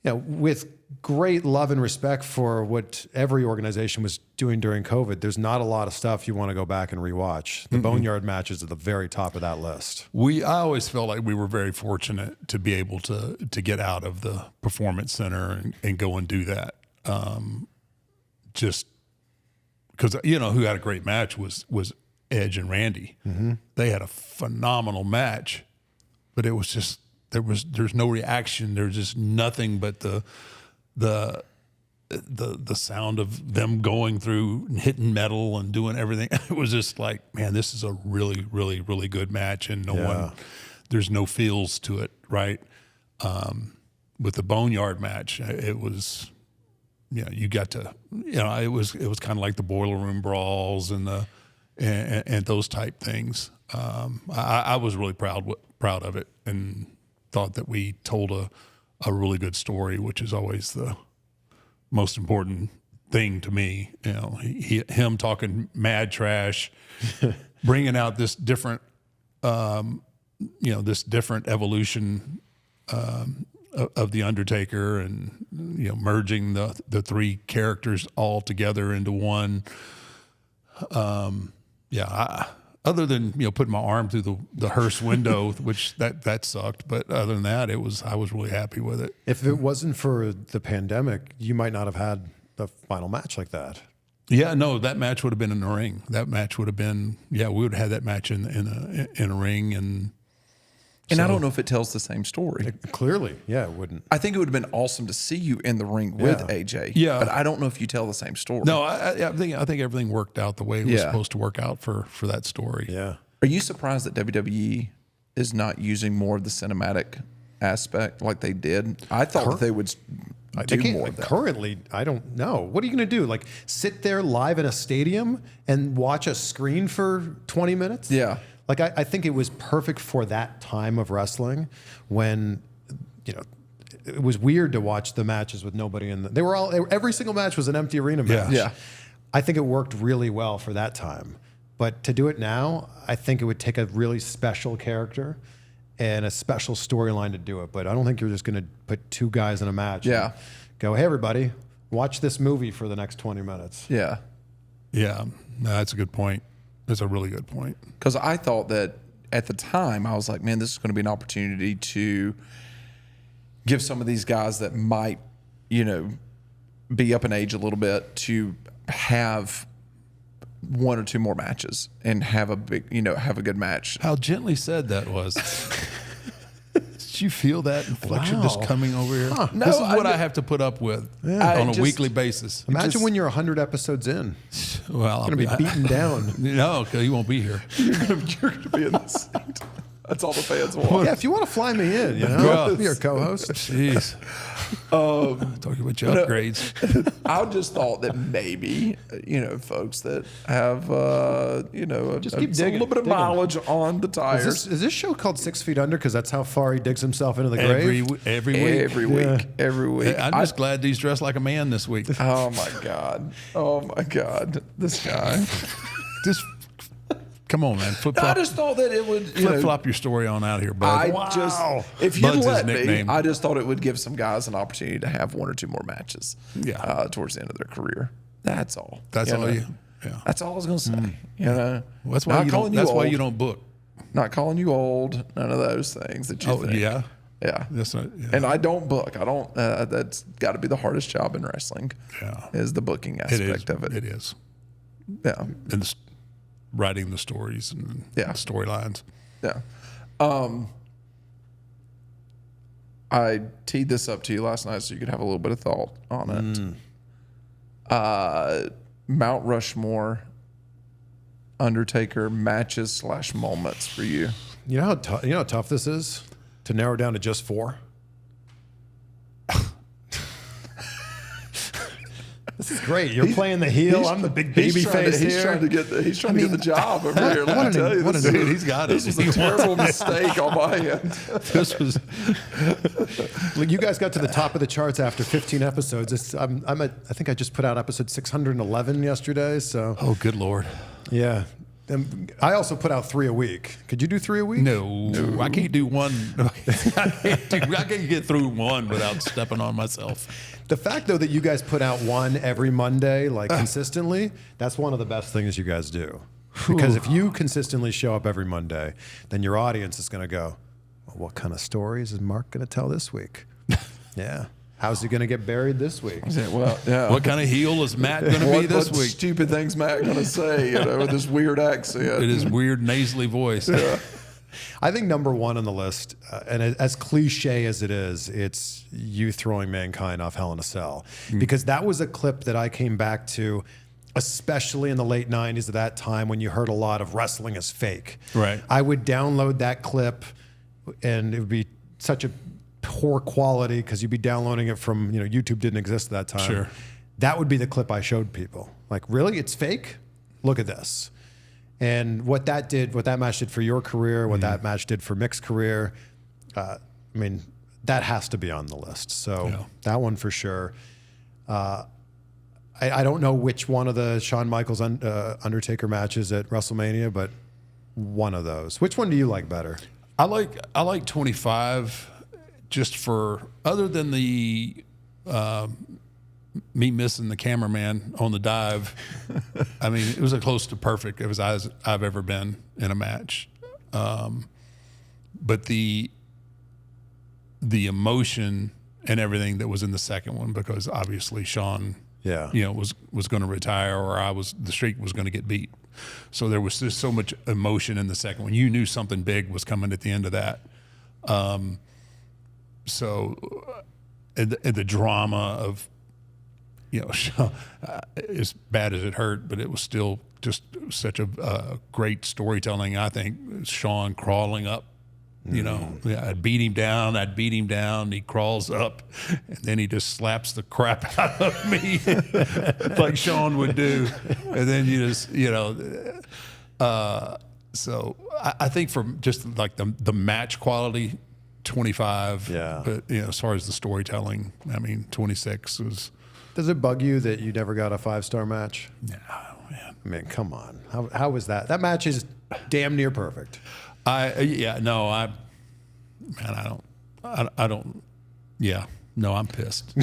with great love and respect for what every organization was doing during COVID, there's not a lot of stuff you want to go back and rewatch. The Boneyard matches at the very top of that list.
I always felt like we were very fortunate to be able to get out of the Performance Center and go and do that. Just because, who had a great match was Edge and Randy. They had a phenomenal match, but it was just, there's no reaction. There's just nothing but the sound of them going through and hitting metal and doing everything. It was just like, man, this is a really, really, really good match, and there's no feels to it, right? With the Boneyard match, it was, you got to, it was kind of like the Boiler Room Brawls and those type things. I was really proud of it and thought that we told a really good story, which is always the most important thing to me. Him talking mad trash, bringing out this different, this different evolution of the Undertaker, and merging the three characters all together into one. Other than putting my arm through the hearse window, which that sucked, but other than that, I was really happy with it.
If it wasn't for the pandemic, you might not have had the final match like that.
Yeah, no, that match would have been in the ring. That match would have been, we would have had that match in a ring, and
I don't know if it tells the same story.
Clearly, it wouldn't.
I think it would have been awesome to see you in the ring with AJ.
Yeah,
but I don't know if you tell the same story.
No, I think everything worked out the way it was supposed to work out for that story.
Yeah.
Are you surprised that WWE is not using more of the cinematic aspect like they did? I thought that they would do more of that.
Currently, I don't know. What are you going to do? Like sit there live in a stadium and watch a screen for 20 minutes?
Yeah.
Like I think it was perfect for that time of wrestling when, it was weird to watch the matches with nobody in every single match was an empty arena match.
Yeah.
I think it worked really well for that time. But to do it now, I think it would take a really special character and a special storyline to do it. But I don't think you're just going to put two guys in a match.
Yeah.
And go, hey, everybody, watch this movie for the next 20 minutes.
Yeah.
Yeah, no, that's a good point. That's a really good point.
Because I thought that at the time, I was like, man, this is going to be an opportunity to give some of these guys that might, you know, be up in age a little bit to have one or two more matches and have a big, you know, have a good match.
How gently said that was. Did you feel that inflection
Wow.
just coming over here?
No,
This is what
I-
I have to put up with
I
on a
just-
weekly basis.
Imagine
just-
when you're 100 episodes in.
Well, I'll
Going to be beaten down.
No, because you won't be here.
You're going to be in the seat. That's all the fans want.
Yeah, if you want to fly me in, you know,
Well,
be your co-host.
Jeez. Talking about your upgrades.
I just thought that maybe, you know, folks that have, you know,
Just keep
a
digging,
little bit of
digging.
mileage on the tires.
Is this show called 6 Feet Under? Because that's how far he digs himself into the grave.
Every week.
Every week,
Yeah.
every week.
I'm just glad he's dressed like a man this week.
Oh my God. Oh my God. This guy.
Just come on, man. Flip
I
flop,
just thought that it would, you
flip
know,
flop your story on out here, bud.
I just, if you
Bud's his
let me,
nickname.
I just thought it would give some guys an opportunity to have one or two more matches.
Yeah.
Towards the end of their career. That's all.
That's all
know?
you. Yeah.
That's all I was gonna say. You know,
Well, that's why
Not
you
calling
don't. That's why
old.
you don't book.
Not calling you old. None of those things that you
Oh
think.
yeah.
Yeah.
That's not. Yeah.
And I don't book. I don't. That's got to be the hardest job in wrestling.
Yeah.
Is the booking
it
aspect
is.
of it.
It is.
Yeah.
And writing the stories and
Yeah.
storylines.
Yeah. I teed this up to you last night so you could have a little bit of thought on it. Mount Rushmore, Undertaker matches / moments for you.
You know how tough this is to narrow down to just 4. This is great. You're playing the heel. I'm the big baby face
He's
here.
trying to get the job over here. Let me tell you,
what
this
an
is-
idiot. He's got it.
This was a terrible mistake on my end.
This was.
Look, you guys got to the top of the charts after 15 episodes. I think I just put out episode 611 yesterday. So
Oh, good lord.
yeah. And I also put out 3 a week. Could you do 3 a week?
No, I can't do one. I can't get through one without stepping on myself.
The fact, though, that you guys put out one every Monday, like consistently, that's one of the best things you guys do. Because if you consistently show up every Monday, then your audience is going to go, well, what kind of stories is Mark going to tell this week? Yeah. How's he going to get buried this week?
Well, yeah.
What kind of heel is Matt going to be this
what
week?
stupid things Matt gonna say? You know, with this weird accent.
It is weird nasally voice.
I think number 1 on the list, and as cliche as it is, it's you throwing Mankind off Hell in a Cell. Because that was a clip that I came back to, especially in the late 90s at that time when you heard a lot of wrestling as fake.
Right.
I would download that clip and it would be such a poor quality because you'd be downloading it from, YouTube didn't exist at that time.
Sure.
That would be the clip I showed people. Like, really? It's fake? Look at this. And what that match did for your career, what that match did for Mick's career, that has to be on the list. So that one for sure. I don't know which one of the Shawn Michaels Undertaker matches at WrestleMania, but one of those. Which one do you like better?
I like 25 just for, other than the me missing the cameraman on the dive. I mean, it was as close to perfect as I've ever been in a match. But the emotion and everything that was in the second one, because obviously Shawn, was going to retire, or the streak was going to get beat. So there was just so much emotion in the second one. You knew something big was coming at the end of that. And the drama of, as bad as it hurt, but it was still just such a great storytelling. I think Shawn crawling up, I'd beat him down. He crawls up, and then he just slaps the crap out of me, like Shawn would do. And then you just, so I think from just like the match quality, 25.
Yeah.
But as far as the storytelling, 26 was.
Does it bug you that you never got a 5-star match?
No, man.
I mean, come on. How was that? That match is damn near perfect.
man, I don't. Yeah, no, I'm pissed.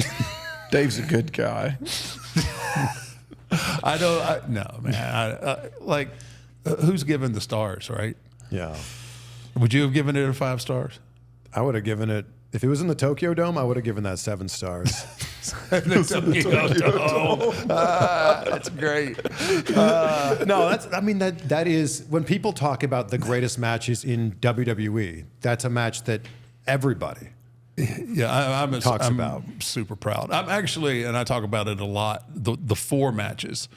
Dave's a good guy.
No, man. Like, who's giving the stars, right?
Yeah.
Would you have given it a 5 stars?
I would have given it, if it was in the Tokyo Dome, I would have given that 7 stars.
That's great.
No, that is, when people talk about the greatest matches in WWE, that's a match that everybody
Yeah, I'm
about.
super proud. I'm actually, and I talk about it a lot. The 4 matches,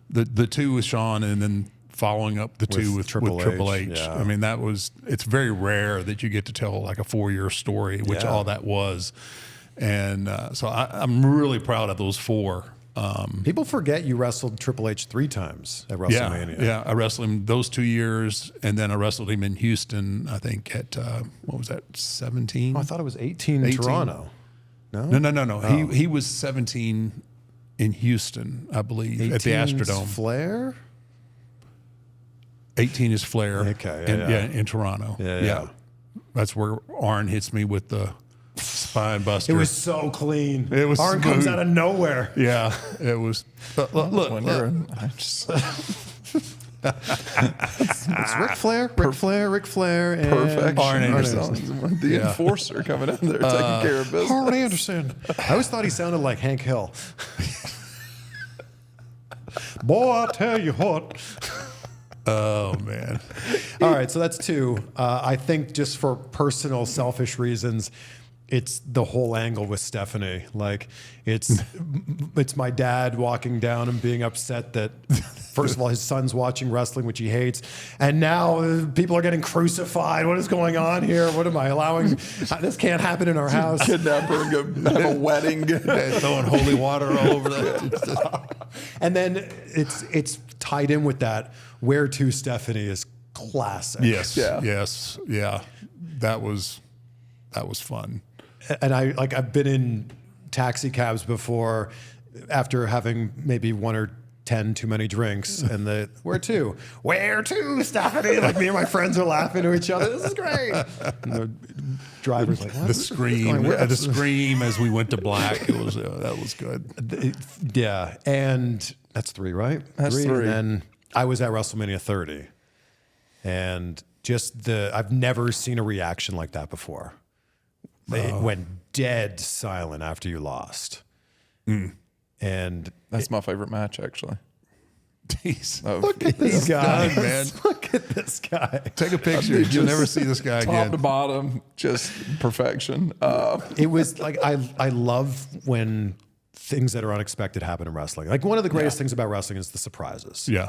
the 2 with Shawn, and then following up the 2 with Triple H.
Yeah.
I mean, it's very rare that you get to tell like a 4-year story, which all that was. And so I'm really proud of those 4.
People forget you wrestled Triple H 3 times at WrestleMania.
Yeah, I wrestled him those 2 years, and then I wrestled him in Houston, I think at, what was that, 17?
Oh, I thought it was 18 in Toronto. No?
No. Oh. He was 17 in Houston, I believe, at the
18's
Astrodome.
Flair?
18 is Flair.
Okay,
in Toronto.
Yeah.
That's where Arn hits me with the spine buster.
It was so clean.
It was
Arn comes
smooth.
out of nowhere.
Yeah, it was. But look,
It's Ric Flair, Ric Flair, and
Perfect.
Arn Anderson.
The enforcer coming in there taking care of business.
Arn Anderson. I always thought he sounded like Hank Hill. Boy, I tell you what.
Oh man!
All right, so that's 2. I think just for personal, selfish reasons, it's the whole angle with Stephanie. Like, it's my dad walking down and being upset that, first of all, his son's watching wrestling, which he hates, and now people are getting crucified. What is going on here? What am I allowing? This can't happen in our house.
Kidnap her and go have a wedding.
Throwing holy water all over that.
And then it's tied in with that. Where to Stephanie is classic.
Yes.
Yeah.
Yes. Yeah. That was fun.
And I've been in taxi cabs before after having maybe 1 or 10 too many drinks, and where to Stephanie? Like, me and my friends are laughing to each other. This is great. And the driver's like, what?
The scream as we went to black. It was that was good.
Yeah, and that's 3, right?
That's 3.
And then I was at WrestleMania 30, and just I've never seen a reaction like that before. They went dead silent after you lost. And
That's my favorite match, actually.
Jeez.
look at these guys,
man.
Look at this guy.
Take a picture. You'll never see this guy
Top
again.
to bottom, just perfection.
It was like, I love when things that are unexpected happen in wrestling. Like, one of the greatest things about wrestling is the surprises.
Yeah.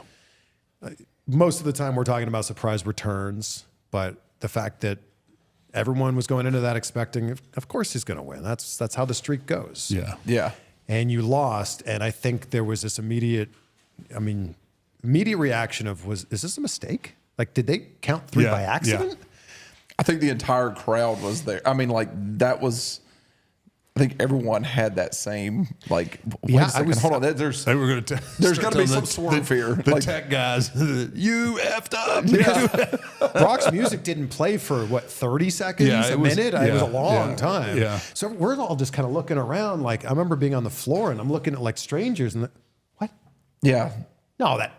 Most of the time we're talking about surprise returns, but the fact that everyone was going into that expecting, of course he's going to win. That's how the streak goes.
Yeah.
Yeah.
And you lost, and I think there was this immediate reaction of, is this a mistake? Like, did they count 3 by accident?
Yeah.
I think the entire crowd was there. I mean, like, that was, I think everyone had that same, like, wait a second, hold on. There's
They were going to.
There's gotta be some sort of fear.
The
Like-
tech guys, you effed up.
Brock's music didn't play for 30 seconds,
Yeah,
a
it was-
minute? It was a
yeah,
long
yeah,
time.
yeah.
So we're all just kind of looking around. Like, I remember being on the floor and I'm looking at like strangers and what?
yeah.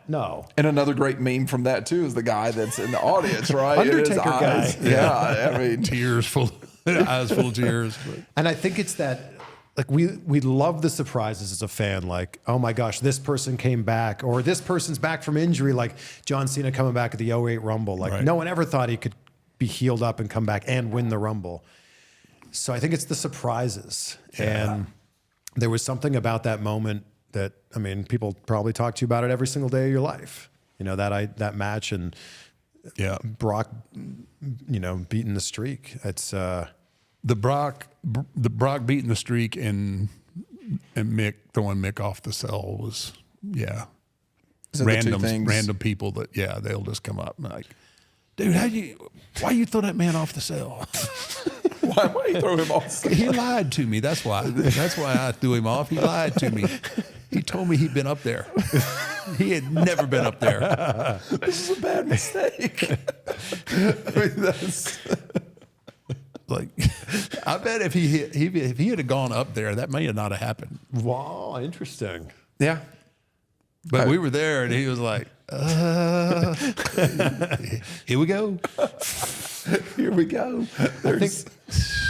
No.
And another great meme from that too is the guy that's in the audience, right?
Undertaker
His eyes.
guy.
Yeah. I mean,
Tears full, eyes full of tears. But.
And I think it's that, like, we love the surprises as a fan. Like, oh my gosh, this person came back, or this person's back from injury, like John Cena coming back at the 08 Rumble. Like,
Right.
no one ever thought he could be healed up and come back and win the Rumble. So I think it's the surprises.
Yeah.
And there was something about that moment that, I mean, people probably talk to you about it every single day of your life. You know, that match and
Yeah.
Brock, beating the streak. It's
The Brock beating the streak and Mick throwing Mick off the cell was
Is it the two things?
random people that they'll just come up and like, dude, why you throw that man off the cell?
why you throw him off?
He lied to me. That's why I threw him off. He lied to me. He told me he'd been up there. He had never been up there.
This is a bad mistake. I mean, that's
Like, I bet if he had gone up there, that may have not have happened.
Wow, interesting.
Yeah.
But we were there, and he was like, "Here we go."
Here we go.
I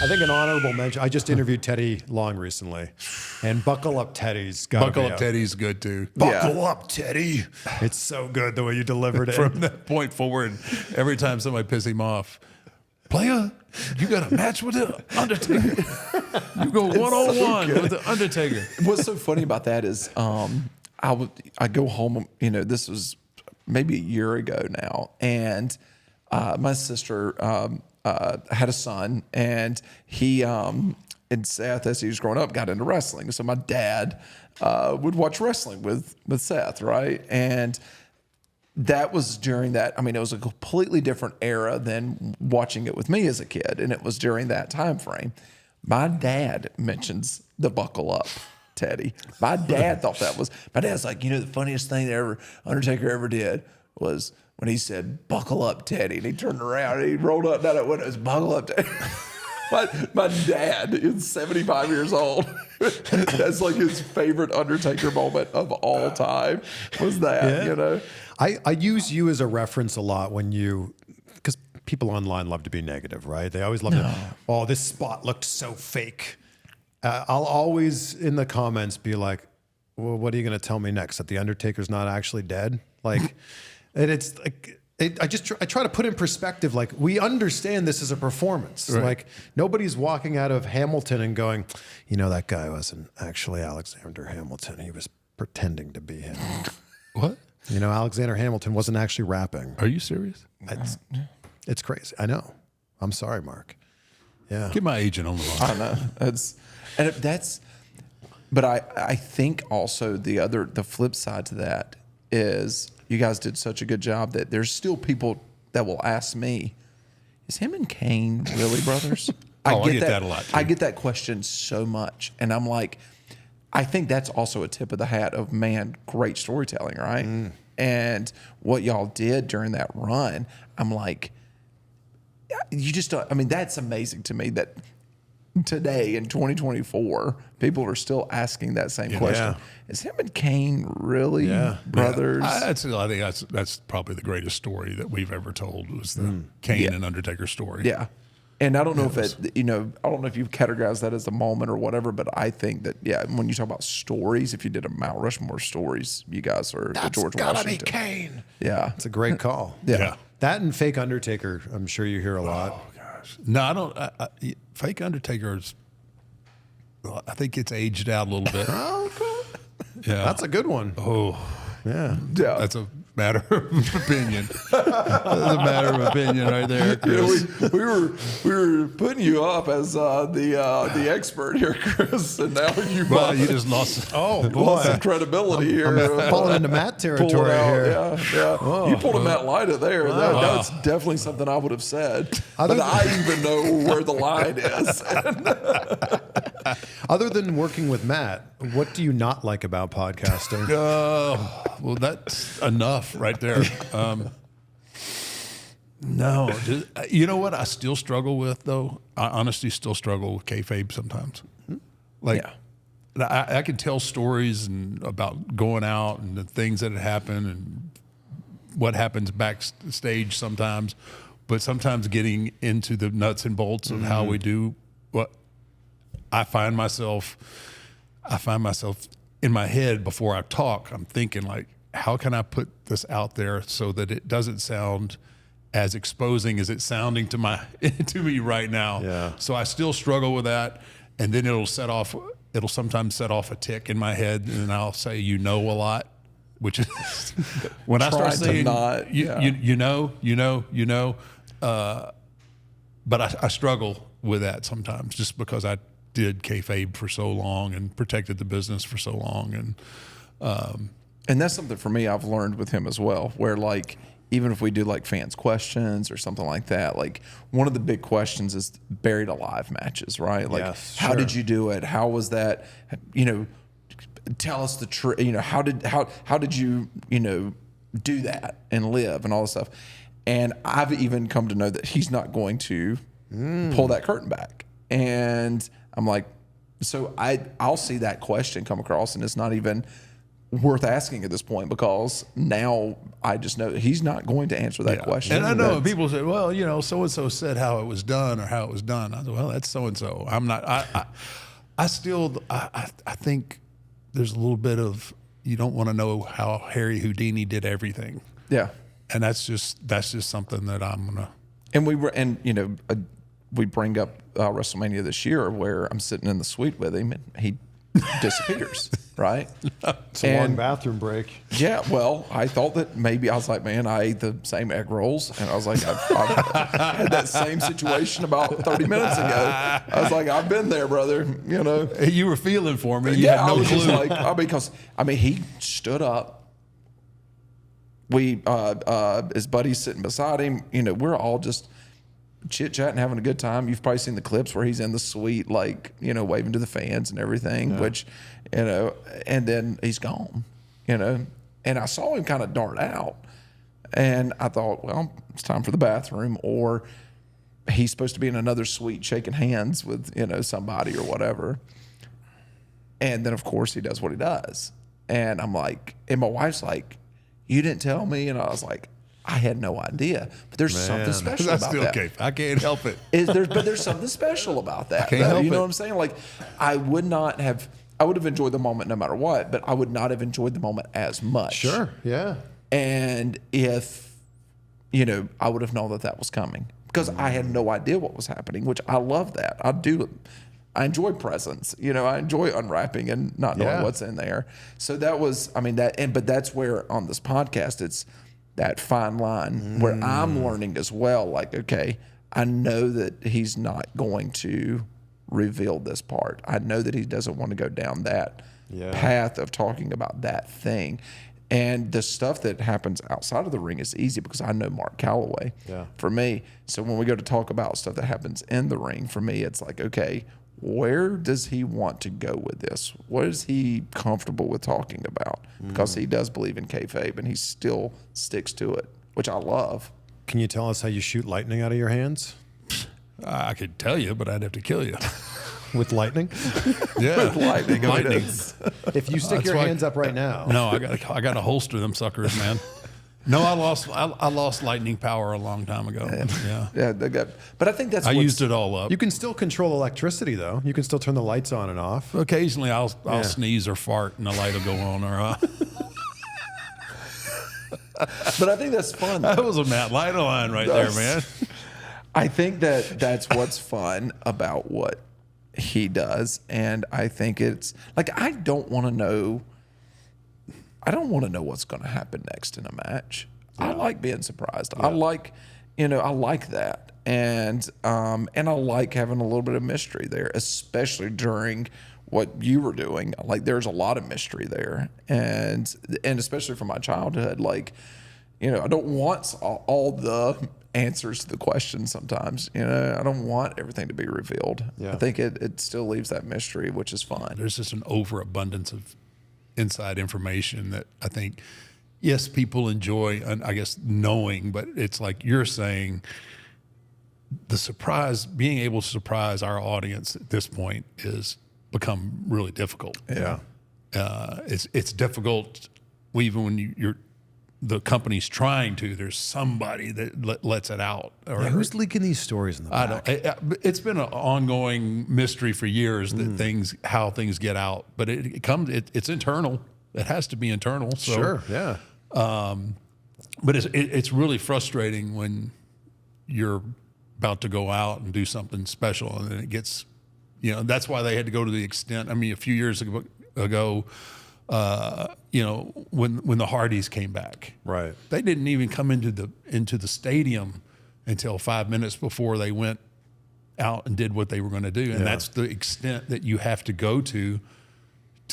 think an honorable mention. I just interviewed Teddy Long recently, and Buckle Up Teddy's got
Buckle Up Teddy's good too.
Buckle up, Teddy. It's so good the way you delivered it.
From that point forward, every time somebody pisses him off, player, you got a match with the Undertaker. You go one-on-one with the Undertaker.
What's so funny about that is I go home, this was maybe a year ago now, and my sister had a son, and he and Seth, as he was growing up, got into wrestling. So my dad would watch wrestling with Seth, right? And that was during that. I mean, it was a completely different era than watching it with me as a kid, and it was during that time frame. My dad mentions the Buckle Up Teddy. My dad thought that was. My dad's like, the funniest thing that Undertaker ever did was when he said, "Buckle up, Teddy," and he turned around and he rolled up down that window. It was "Buckle up, Teddy." My dad is 75 years old. That's like his favorite Undertaker moment of all time. Was that?
I use you as a reference a lot when because people online love to be negative, right? They always love to. Oh, this spot looked so fake. I'll always in the comments be like, "Well, what are you going to tell me next? That the Undertaker's not actually dead?" Like, and it's like. I try to put in perspective, like, we understand this is a performance.
Right.
Like, nobody's walking out of Hamilton and going, that guy wasn't actually Alexander Hamilton. He was pretending to be him.
What?
Alexander Hamilton wasn't actually rapping.
Are you serious?
It's crazy. I know. I'm sorry, Mark. Yeah.
Get my agent on the line.
I know. But I think also the flip side to that is, you guys did such a good job that there's still people that will ask me, is him and Kane really brothers?
I get that a lot, too.
I get that question so much. And I'm like, I think that's also a tip of the hat of, man, great storytelling, right? And what y'all did during that run, I'm like, you just don't, that's amazing to me that today in 2024, people are still asking that same question.
Yeah.
Is him and Kane really brothers?
I think that's probably the greatest story that we've ever told, was the Kane and Undertaker story.
Yeah. And I don't know if I don't know if you categorize that as a moment or whatever, but I think that, when you talk about stories, if you did a Mount Rushmore stories, you guys are the George
gotta
Washington.
be Kane.
Yeah.
It's a great call.
Yeah.
That and fake Undertaker, I'm sure you hear a lot.
Oh, gosh. No, I don't. Fake Undertaker's, I think it's aged out a little bit.
Oh, cool.
Yeah.
That's a good one.
Oh,
Yeah.
that's a matter of opinion. That's a matter of opinion right there, Chris.
We were putting you up as the expert here, Chris, and now you
just lost.
Oh, boy.
lost some credibility here.
Falling into Matt territory here.
Yeah. You pulled a Matt Lyda there. That's definitely something I would have said. But I even know where the line is.
Other than working with Matt, what do you not like about podcasting?
Well, that's enough right there. No, you know what I still struggle with, though? I honestly still struggle with kayfabe sometimes. Like, I can tell stories about going out and the things that had happened and what happens backstage sometimes, but sometimes getting into the nuts and bolts of how we do what I find myself in my head before I talk, I'm thinking like, how can I put this out there so that it doesn't sound as exposing as it's sounding to me right now?
Yeah.
So I still struggle with that. And then it'll sometimes set off a tick in my head, and I'll say, a lot, which is when I start saying, but I struggle with that sometimes just because I did kayfabe for so long and protected the business for so long.
And that's something for me I've learned with him as well, where like, even if we do like fans questions or something like that, like one of the big questions is buried alive matches, right? Like, how did you do it? How was that? Tell us the truth. How did you, do that and live and all this stuff? And I've even come to know that he's not going to pull that curtain back. And I'm like, so I'll see that question come across, and it's not even worth asking at this point, because now I just know he's not going to answer that question.
And I know people say, well, you know, so-and-so said how it was done or how it was done. I said, well, that's so-and-so. I'm not, I think there's a little bit of, you don't want to know how Harry Houdini did everything.
Yeah.
And that's just something that I'm going to.
And we bring up WrestleMania this year where I'm sitting in the suite with him and he disappears, right?
It's a long bathroom break.
Yeah, well, I thought that maybe, I was like, man, I ate the same egg rolls. And I was like, I've had that same situation about 30 minutes ago. I was like, I've been there, brother. You know,
You were feeling for me. You had
I
no
was just
clue.
like, because he stood up. His buddy's sitting beside him. You know, we're all just chit-chatting, having a good time. You've probably seen the clips where he's in the suite, like, you know, waving to the fans and everything, which, you know, and then he's gone, you know. And I saw him kind of dart out. And I thought, well, it's time for the bathroom, or he's supposed to be in another suite shaking hands with, you know, somebody or whatever. And then, of course, he does what he does. And I'm like, and my wife's like, you didn't tell me? And I was like, I had no idea. But there's something special
That's
about
still
that.
okay. I can't help it.
But there's something special about that.
can't help
you know
it.
what I'm saying? Like, I would have enjoyed the moment no matter what, but I would not have enjoyed the moment as much.
Sure. Yeah.
And if, you know, I would have known that was coming, because I had no idea what was happening, which I love that. I enjoy presents, you know, I enjoy unwrapping and not knowing what's in there. So that was, but that's where on this podcast, it's that fine line where I'm learning as well. Like, okay, I know that he's not going to reveal this part. I know that he doesn't want to go down that path of talking about that thing. And the stuff that happens outside of the ring is easy because I know Mark Calloway for me. So when we go to talk about stuff that happens in the ring, for me, it's like, okay, where does he want to go with this? What is he comfortable with talking about? Because he does believe in kayfabe and he still sticks to it, which I love.
Can you tell us how you shoot lightning out of your hands?
I could tell you, but I'd have to kill you.
With lightning?
Yeah.
With lightning.
Lightning.
If you stick your hands up right now.
No, I got to holster them suckers, man. No, I lost lightning power a long time ago.
Yeah, but I think that's
I used it all up.
You can still control electricity, though. You can still turn the lights on and off.
Occasionally, I'll sneeze or fart, and the light will go on. Or
but I think that's fun.
that was a Matt Light line right there, man.
I think that's what's fun about what he does, and I think it's like I don't want to know what's going to happen next in a match. I like being surprised. I like that. And I like having a little bit of mystery there, especially during what you were doing. Like, there's a lot of mystery there. And especially from my childhood, like, you know, I don't want all the answers to the questions sometimes. You know, I don't want everything to be revealed.
Yeah.
I think it still leaves that mystery, which is fun.
There's just an overabundance of inside information that I think, yes, people enjoy, I guess, knowing, but it's like you're saying, the surprise, being able to surprise our audience at this point is become really difficult.
Yeah.
It's difficult even when the company's trying to, there's somebody that lets it out. Or
Who's leaking these stories in the back?
It's been an ongoing mystery for years that how things get out, but it's internal. It has to be internal. So,
Sure, yeah.
But it's really frustrating when you're about to go out and do something special, and then it gets, you know, that's why they had to go to the extent. I mean, a few years ago, you know, when the Hardys came back,
Right.
they didn't even come into the stadium until 5 minutes before they went out and did what they were going to do, and that's the extent that you have to go to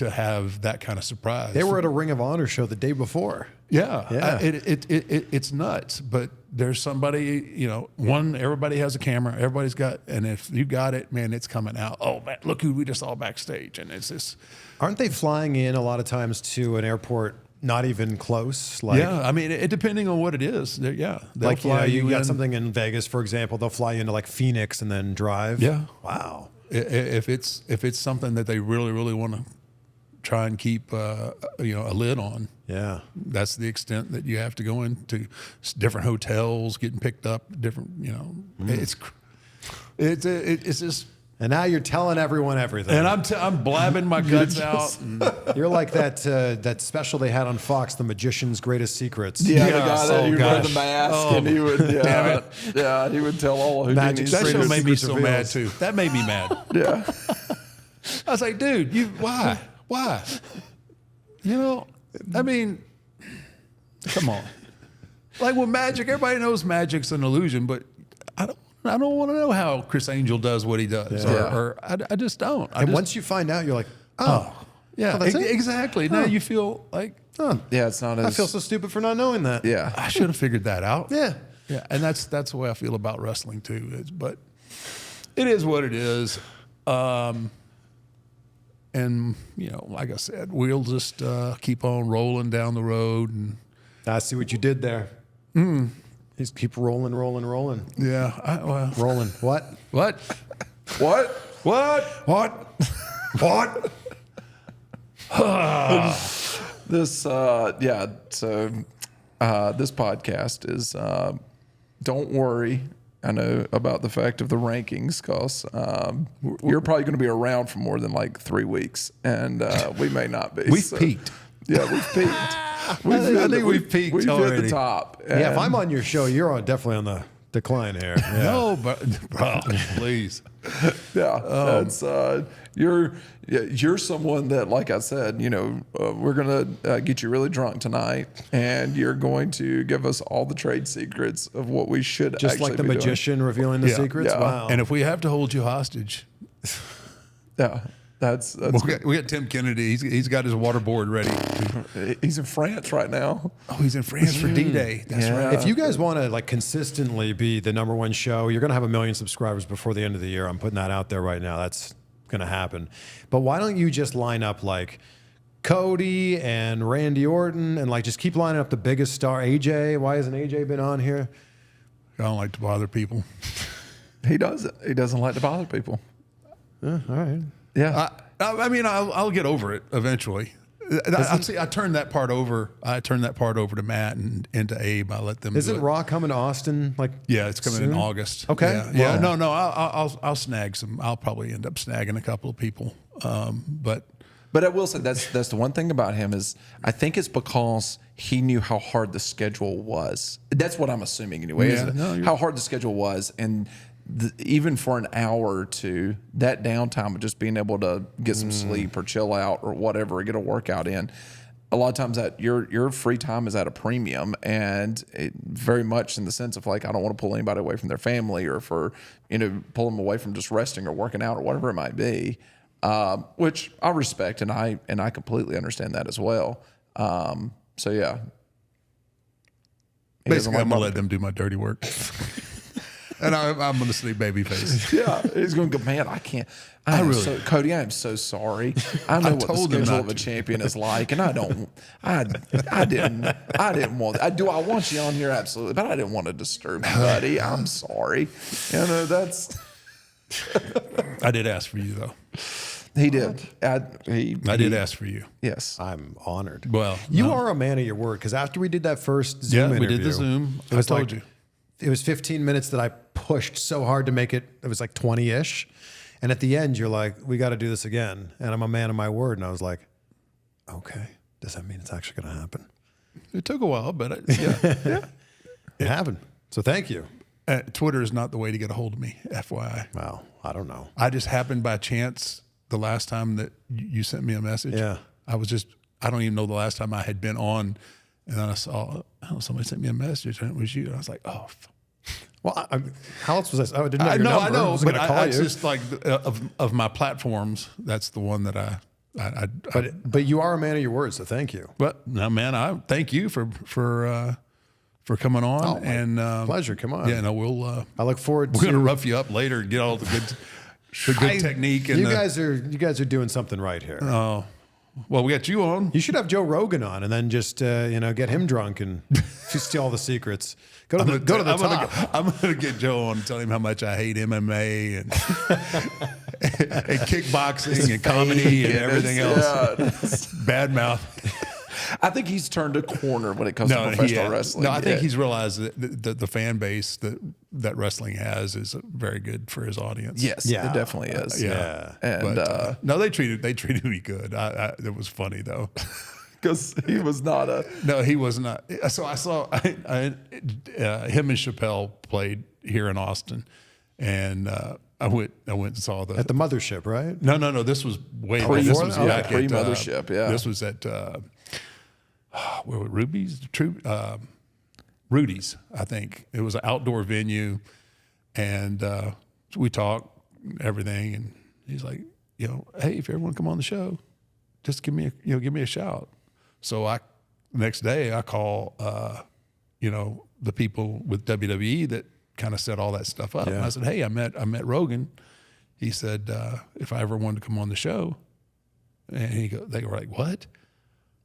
have that kind of surprise.
They were at a Ring of Honor show the day before.
Yeah.
Yeah.
It's nuts, but there's somebody, you know, everybody has a camera, everybody's got, and if you got it, man, it's coming out. Oh, man, look who we just saw backstage. And it's this.
Aren't they flying in a lot of times to an airport Not even close. Like,
yeah, I mean, depending on what it is, they'll
like
fly
you got
in.
something in Vegas, for example. They'll fly you into like Phoenix and then drive.
Yeah.
Wow.
If it's something that they really want to try and keep a lid on.
Yeah.
That's the extent that you have to go into different hotels, getting picked up, different. It's just.
And now you're telling everyone everything.
And I'm blabbing my guts out.
You're like that special they had on Fox, The Magician's Greatest Secrets.
Yeah, the guy that he would wear the
gosh.
mask and he would, he would tell all of
Magic
Houdini's
That show
Secrets
made me
reveals.
so mad too. That made me mad.
Yeah,
I was like, dude, why? I mean, come on. Like with magic, everybody knows magic's an illusion, but I don't want to know how Chris Angel does what he does,
Yeah.
or I just don't.
And once you find out, you're like, oh,
yeah,
that's it?
exactly. Now you feel like
yeah. It's not as
I feel so stupid for not knowing that.
yeah.
I should have figured that out.
Yeah.
Yeah, and that's the way I feel about wrestling too. But it is what it is. And like I said, we'll just keep on rolling down the road, and
I see what you did there. Just keep rolling.
rolling.
Rolling. What?
What?
This so this podcast is don't worry. I know about the fact of the rankings because you're probably going to be around for more than like 3 weeks, and we may not be.
We've peaked.
Yeah, we've peaked.
I think we've peaked
We've hit
already.
the top.
Yeah, if
and-
I'm on your show, you're definitely on the decline here. Yeah.
No, but bro, please.
Yeah, that's you're someone that, like I said, we're gonna get you really drunk tonight, and you're going to give us all the trade secrets of what we should
Just
actually
like the
be doing.
magician revealing the
Yeah.
secrets.
Yeah.
Wow.
And if we have to hold you hostage,
Yeah, that's
we got Tim Kennedy. He's got his waterboard ready.
he's in France right now.
Oh, he's in France for D-Day. That's
Yeah.
right.
If you guys want to like consistently be the #1 show, you're going to have 1 million subscribers before the end of the year. I'm putting that out there right now. That's going to happen. But why don't you just line up like Cody and Randy Orton and like just keep lining up the biggest star? AJ, why hasn't AJ been on here?
I don't like to bother people.
He doesn't. He doesn't like to bother people.
All right.
Yeah.
I mean, I'll get over it eventually. I turned that part over. I turned that part over to Matt and to Abe. I let them.
Isn't
do it.
Raw coming to Austin? Like,
Yeah, it's coming in
soon?
August.
Okay.
Yeah.
Well-
No. I'll snag some. I'll probably end up snagging a couple of people. But
But I will say that's the one thing about him is I think it's because he knew how hard the schedule was. That's what I'm assuming anyway.
Yeah,
isn't it?
no, you're-
How hard the schedule was, and even for an hour or two, that downtime of just being able to get some sleep or chill out or whatever, get a workout in. A lot of times that your free time is at a premium, and it very much in the sense of like I don't want to pull anybody away from their family or for pull them away from just resting or working out or whatever it might be. Which I respect and I completely understand that as well. So yeah. He doesn't
basically, I'm
like
gonna let them do my dirty work, and I'm gonna stay babyface.
yeah, he's going to go, man, I can't. Cody, I am so sorry. I know what the
told him
schedule
not
of a
to.
champion is like, and I didn't want. I want you on here absolutely, but I didn't want to disturb you, buddy. I'm sorry. That's.
I did ask for you though.
He did.
I did ask for you.
Yes.
I'm honored.
Well,
you
no.
are a man of your word because after we did that first Zoom
Yeah, we
interview,
did the Zoom.
It was
I told
like,
you.
It was 15 minutes that I pushed so hard to make it. It was like 20-ish. And at the end, you're like, we got to do this again. And I'm a man of my word. And I was like, okay, does that mean it's actually going to happen?
It took a while, but yeah.
It happened. So thank you.
Twitter is not the way to get a hold of me, FYI.
Well, I don't know.
I just happened by chance the last time that you sent me a message.
Yeah.
I don't even know the last time I had been on. And then I saw, somebody sent me a message and it was you. And I was like, oh.
Well, how else was I? Oh, I didn't know your
I
number.
know,
was
but
gonna call
it's
you.
just like of my platforms, that's the one that I
But you are a man of your word, so thank you.
But no, man, I thank you for coming on.
Oh, my
and
pleasure. Come on.
Yeah, no, we'll
I look forward
we're
to
gonna rough you up later and get all the good technique. And
you guys are doing something right here.
oh, Well, we got you on.
You should have Joe Rogan on, and then just get him drunk and just steal all the secrets. Go to the top.
I'm gonna get Joe on and tell him how much I hate MMA and and kickboxing and comedy and everything else. Bad mouth.
I think he's turned a corner when it comes to professional wrestling.
No, I think he's realized that the fan base that wrestling has is very good for his audience.
Yes, it definitely is.
Yeah.
And
no, they treated me good. It was funny though.
because he was not a.
No, he was not. So I saw him and Chappelle played here in Austin, and I went and saw
at the Mothership, right?
No. This was way
Pre-
back. This was
yeah,
back at
Mothership. Yeah,
this was at where were Ruby's? Rudy's, I think. It was an outdoor venue, and so we talked everything, and he's like, hey, if you ever want to come on the show, just give me a shout. So next day I call the people with WWE that kind of set all that stuff up.
Yeah.
And I said, hey, I met Rogan. He said if I ever wanted to come on the show, and they were like, what?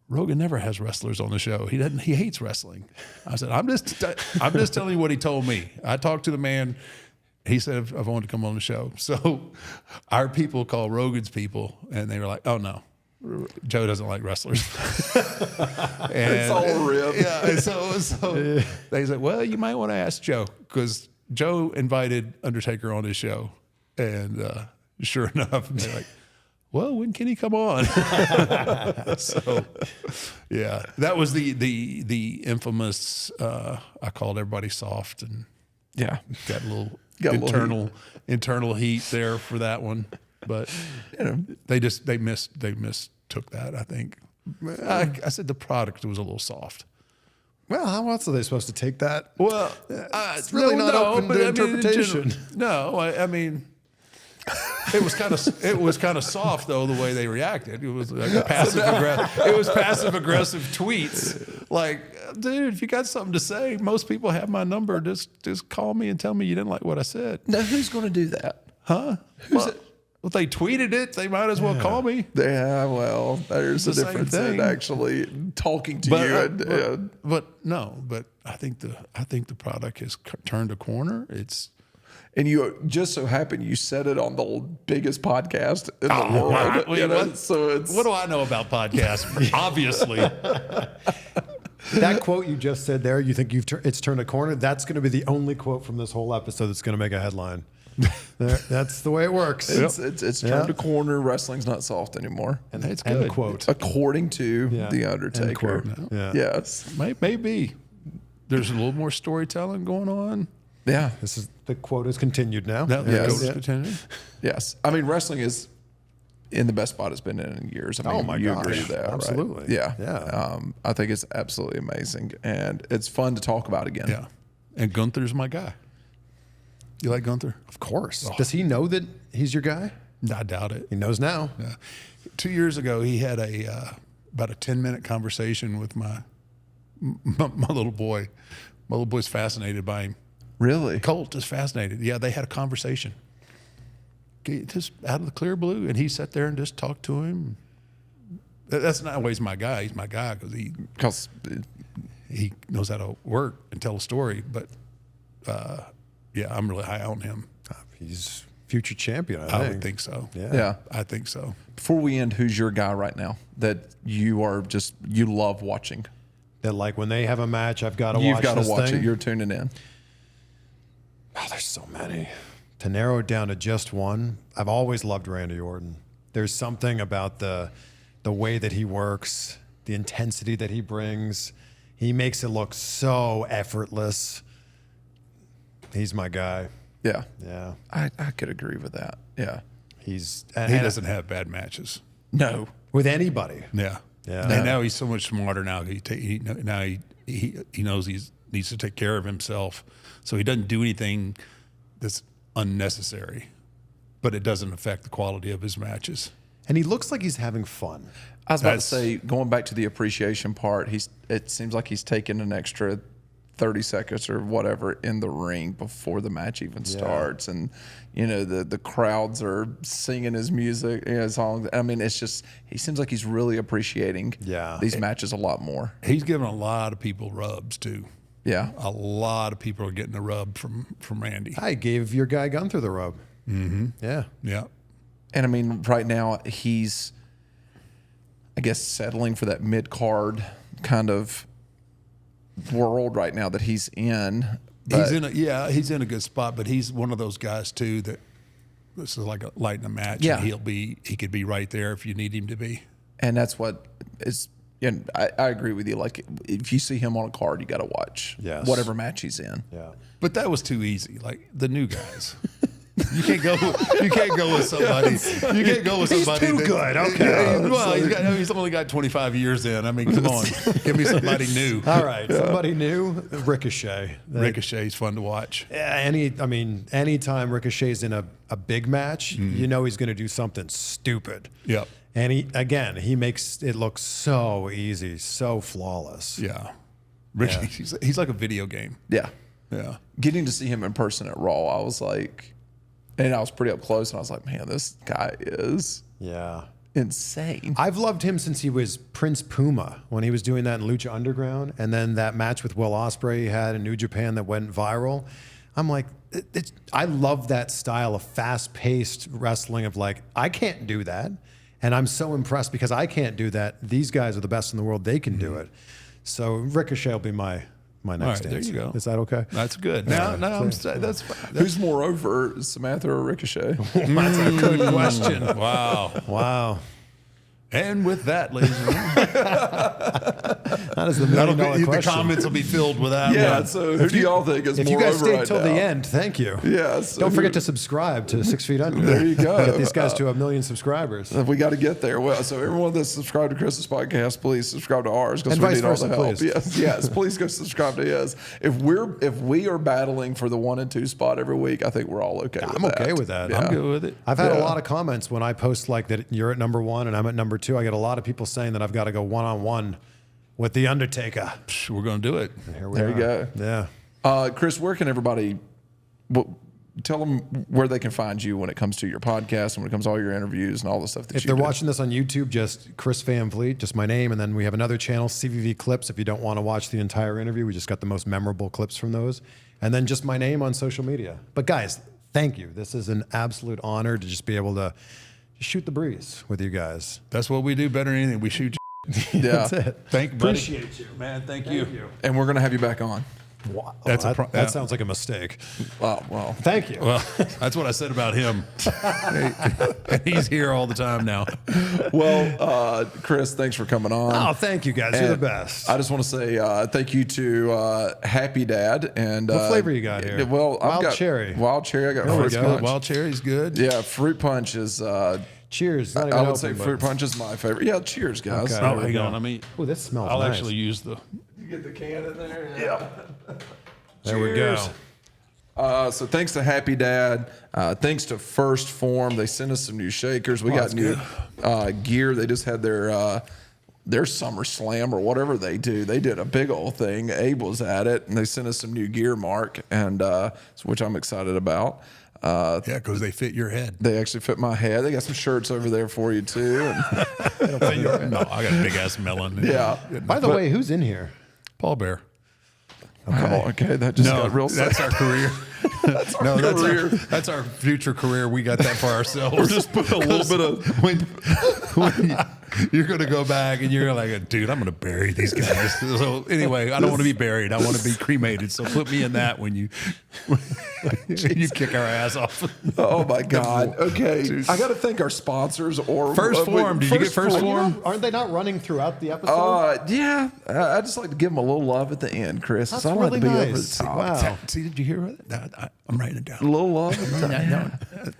Rogan never has wrestlers on the show. He doesn't. He hates wrestling. I said, I'm just telling you what he told me. I talked to the man. He said if I wanted to come on the show. So our people call Rogan's people, and they were like, oh no, Joe doesn't like wrestlers.
It's all rib.
Yeah. And so they said, well, you might want to ask Joe, because Joe invited Undertaker on his show, and sure enough, they're like, well, when can he come on? So, yeah, that was the infamous. I called everybody soft, and got a little internal heat there for that one. But they mistook that. I think I said the product was a little soft.
Well, how else are they supposed to take that?
Well,
it's really not open to interpretation.
I mean. It was kind of soft though, the way they reacted. It was like passive aggressive. It was passive aggressive tweets. Like, dude, if you got something to say, most people have my number. Just call me and tell me you didn't like what I said.
Now, who's going to do that?
Huh? Well, they tweeted it. They might as well call me.
Yeah, well, there's a
It's the same
difference in
thing.
actually talking to you.
But I think the product has turned a corner.
And you just so happen you said it on the biggest podcast in the world. So it's
what do I know about podcasts? Obviously.
That quote you just said there, you think it's turned a corner? That's going to be the only quote from this whole episode that's going to make a headline. That's the way it works.
It's turned a corner. Wrestling's not soft anymore.
And it's good.
End quote.
According to the Undertaker.
End quote. Yeah.
Yes.
Maybe. There's a little more storytelling going on.
Yeah.
The quote is continued now.
Continuing.
Yes. I mean, wrestling is in the best spot it's been in years. I mean, you agree with that,
absolutely.
Right? Yeah.
Yeah.
I think it's absolutely amazing, and it's fun to talk about again.
Yeah. And Gunther's my guy. You like Gunther?
Of course. Does he know that he's your guy?
I doubt it.
He knows now.
Yeah. 2 years ago, he had about a 10-minute conversation with my little boy. My little boy's fascinated by him.
Really?
Colt is fascinated. Yeah, they had a conversation. Just out of the clear blue. And he sat there and just talked to him. That's not always my guy. He's my guy because he knows how to work and tell a story. But, I'm really high on him.
He's future champion, I think.
I would think so.
Yeah.
I think so.
Before we end, who's your guy right now that you love watching?
That like when they have a match, I've got to watch
You've got to
this
watch
thing.
it. You're tuning in.
Oh, there's so many. To narrow it down to just one, I've always loved Randy Orton. There's something about the way that he works, the intensity that he brings. He makes it look so effortless. He's my guy.
Yeah.
Yeah.
I could agree with that. Yeah.
He doesn't have bad matches.
No.
With anybody.
Yeah.
Yeah.
And now he's so much smarter now. He knows he needs to take care of himself. So he doesn't do anything that's unnecessary, but it doesn't affect the quality of his matches.
And he looks like he's having fun.
I was about to say, going back to the appreciation part, it seems like he's taken an extra 30 seconds or whatever in the ring before the match even starts. And, the crowds are singing his music, songs. I mean, it's just, he seems like he's really appreciating these matches a lot more.
He's giving a lot of people rubs too.
Yeah.
A lot of people are getting a rub from Randy.
I gave your guy Gunther the rub.
Mm-hmm.
Yeah.
Yeah.
And I mean, right now he's, I guess, settling for that mid-card kind of world right now that he's in.
He's in a good spot, but he's one of those guys too that this is like a light in a match.
Yeah.
And he could be right there if you need him to be.
And that's what is, I agree with you. Like, if you see him on a card, you got to watch whatever match he's in.
Yeah.
But that was too easy. Like the new guys. You can't go with somebody. You can't go with somebody.
He's too good. Okay.
Well, he's only got 25 years in. I mean, come on, give me somebody new.
All right, somebody new. Ricochet.
Ricochet's fun to watch.
Anytime Ricochet's in a big match, you know he's going to do something stupid.
Yep.
And he makes it look so easy, so flawless.
Yeah. He's like a video game.
Yeah.
Yeah.
Getting to see him in person at Raw, I was like, and I was pretty up close, and I was like, man, this guy is insane.
I've loved him since he was Prince Puma, when he was doing that in Lucha Underground, and then that match with Will Ospreay he had in New Japan that went viral. I'm like, I love that style of fast-paced wrestling of like, I can't do that, and I'm so impressed because I can't do that. These guys are the best in the world. They can do it. So Ricochet will be my next
There
answer.
you go.
Is that okay?
That's good. That's fine.
Who's more over, Samantha or Ricochet?
That's a good question.
Wow.
And with that, ladies and gentlemen,
That is the $1 million
the
question.
comments will be filled with that.
Yeah,
one.
so who do y'all think is
If
more
you guys
over
stayed
right
till
now?
the end, thank you.
Yes.
Don't forget to subscribe to 6 Feet Under.
There you go.
Get these guys to 1 million subscribers.
We got to get there. Well, so everyone that's subscribed to Chris's podcast, please subscribe to ours because
And
we
vice
need all
versa,
the help.
please.
Yes, please go subscribe to his. If we are battling for the 1 and 2 spot every week, I think we're all okay.
I'm okay with that.
Yeah.
I'm good with it.
I've had a lot of comments when I post like that you're at number 1 and I'm at number 2. I get a lot of people saying that I've got to go one-on-one with the Undertaker.
We're going to do it.
Here we
There
are.
you go.
Yeah.
Chris, where can everybody? Tell them where they can find you when it comes to your podcast and when it comes to all your interviews and all the stuff that
If
you
they're
do.
watching this on YouTube, just Chris Van Vliet, just my name. And then we have another channel, CVV Clips. If you don't want to watch the entire interview, we just got the most memorable clips from those. And then just my name on social media. But guys, thank you. This is an absolute honor to just be able to shoot the breeze with you guys.
That's what we do better than anything. We shoot.
Yeah.
That's it.
Thank you, buddy.
Appreciate you.
Man, thank you.
And we're going to have you back on.
Wow.
That's a
that sounds like a mistake.
Well,
Thank you.
Well, that's what I said about him. And he's here all the time now.
well, Chris, thanks for coming on.
Oh, thank you guys. You're the
And
best.
I just want to say thank you to Happy Dad. And
What flavor you got here?
Well, I've
Wild
got
cherry.
Wild cherry. I got
There we
fruit
go.
punch.
Wild cherry's good.
Yeah, fruit punch is.
Cheers. Not even
I would
open,
say
but-
fruit punch is my favorite. Yeah, cheers, guys.
Okay.
Oh, hang on. I mean,
Oh, this smells
I'll
nice.
actually use the.
You get the can in there. Yeah.
There we go.
So thanks to Happy Dad. Thanks to First Form. They sent us some new shakers. We got new gear. They just had their Summer Slam or whatever they do. They did a big old thing. Abe was at it, and they sent us some new gear, Mark, and which I'm excited about.
Yeah, because they fit your head.
They actually fit my head. They got some shirts over there for you too. And
No, I got a big ass melon.
yeah.
By the way, who's in here?
Paul Bear.
Okay, that just got real
that's
sad.
our career.
That's our career.
That's our future career. We got that for ourselves.
We're just putting a little bit of
when you're going to go back and you're like, dude, I'm going to bury these guys. So anyway, I don't want to be buried. I want to be cremated. So put me in that when you kick our ass off.
Oh my God. Okay. I got to thank our sponsors or
First Form. Did you get First Form?
Aren't they not running throughout the episode?
Yeah. I just like to give them a little love at the end, Chris.
That's
I don't like
really
to be over the
nice.
top.
Wow.
See, did you hear that? I'm writing it down.
A little love.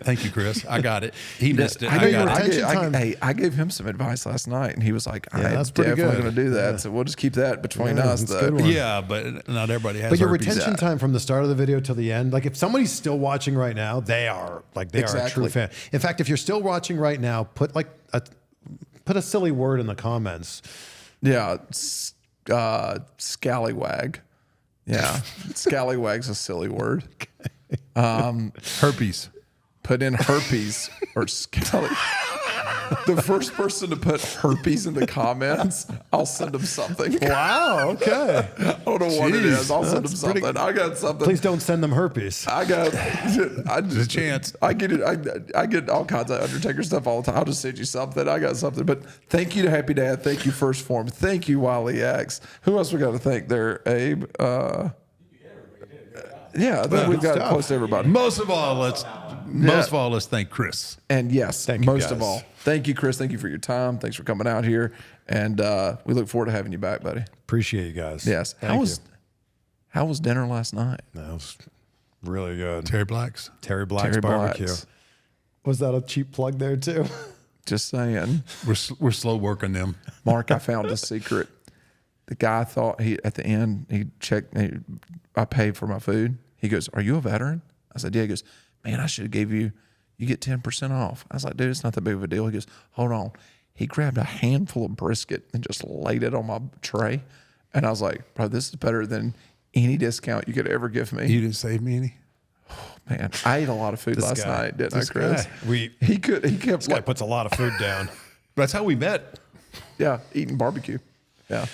Thank you, Chris. I got it. He missed it.
I know
I
you
got
were
it.
attention time.
I gave him some advice last night, and he was like, "I'm
that's pretty
definitely
good.
going to do that." So we'll just keep that between us.
that's a
Though.
good one.
Yeah, but not everybody has.
But your
herpes.
retention time from the start of the video till the end, like if somebody's still watching right now, they are a true
Exactly.
fan. In fact, if you're still watching right now, put a silly word in the comments.
Yeah, scallywag. Yeah. Scallywag's a silly word.
Herpes.
Put in herpes or scally. The first person to put herpes in the comments, I'll send them something.
Wow. Okay.
I don't know what it is. I'll send them
That's pretty-
something. I got something.
Please don't send them herpes.
I got
There's a chance.
I get it. I get all kinds of Undertaker stuff all the time. I'll just send you something. I got something. But thank you to Happy Dad. Thank you First Form. Thank you Wiley X. Who else we got to thank there, Abe? Yeah, I think we've got close to everybody.
Most of all, let's thank Chris.
And yes,
Thank you,
most of
guys.
all, thank you, Chris. Thank you for your time. Thanks for coming out here, and we look forward to having you back, buddy.
Appreciate you guys.
Yes. How was dinner last night?
That was really good.
Terry Black's.
Terry Black's
Terry
barbecue.
Black's.
Was that a cheap plug there too?
Just saying,
We're slow working them.
Mark. I found a secret. The guy thought at the end he checked. I paid for my food. He goes, "Are you a veteran?" I said, "Yeah." He goes, "Man, I should have gave you. You get 10% off." I was like, "Dude, it's not that big of a deal." He goes, "Hold on." He grabbed a handful of brisket and just laid it on my tray, and I was like, "Bro, this is better than any discount you could ever give me."
You didn't save me any.
Man, I ate a lot of food last night, didn't I, Chris?
guy.
He kept
This guy puts a lot of food down.
That's how we met.
yeah, eating barbecue. Yeah.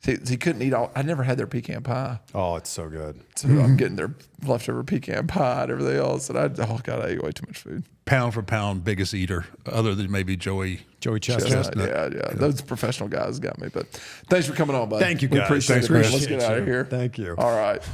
He couldn't eat all. I never had their pecan pie.
Oh, it's so good.
So I'm getting their leftover pecan pie and everything else. And I ate way too much food.
Pound for pound, biggest eater, other than maybe Joey.
Joey Chestnut.
Yeah. Those professional guys got me. But thanks for coming on, buddy.
Thank you,
We
guys.
appreciate
Thanks,
it. Man.
Chris.
Let's get out of
Appreciate you.
here.
Thank you.
All right.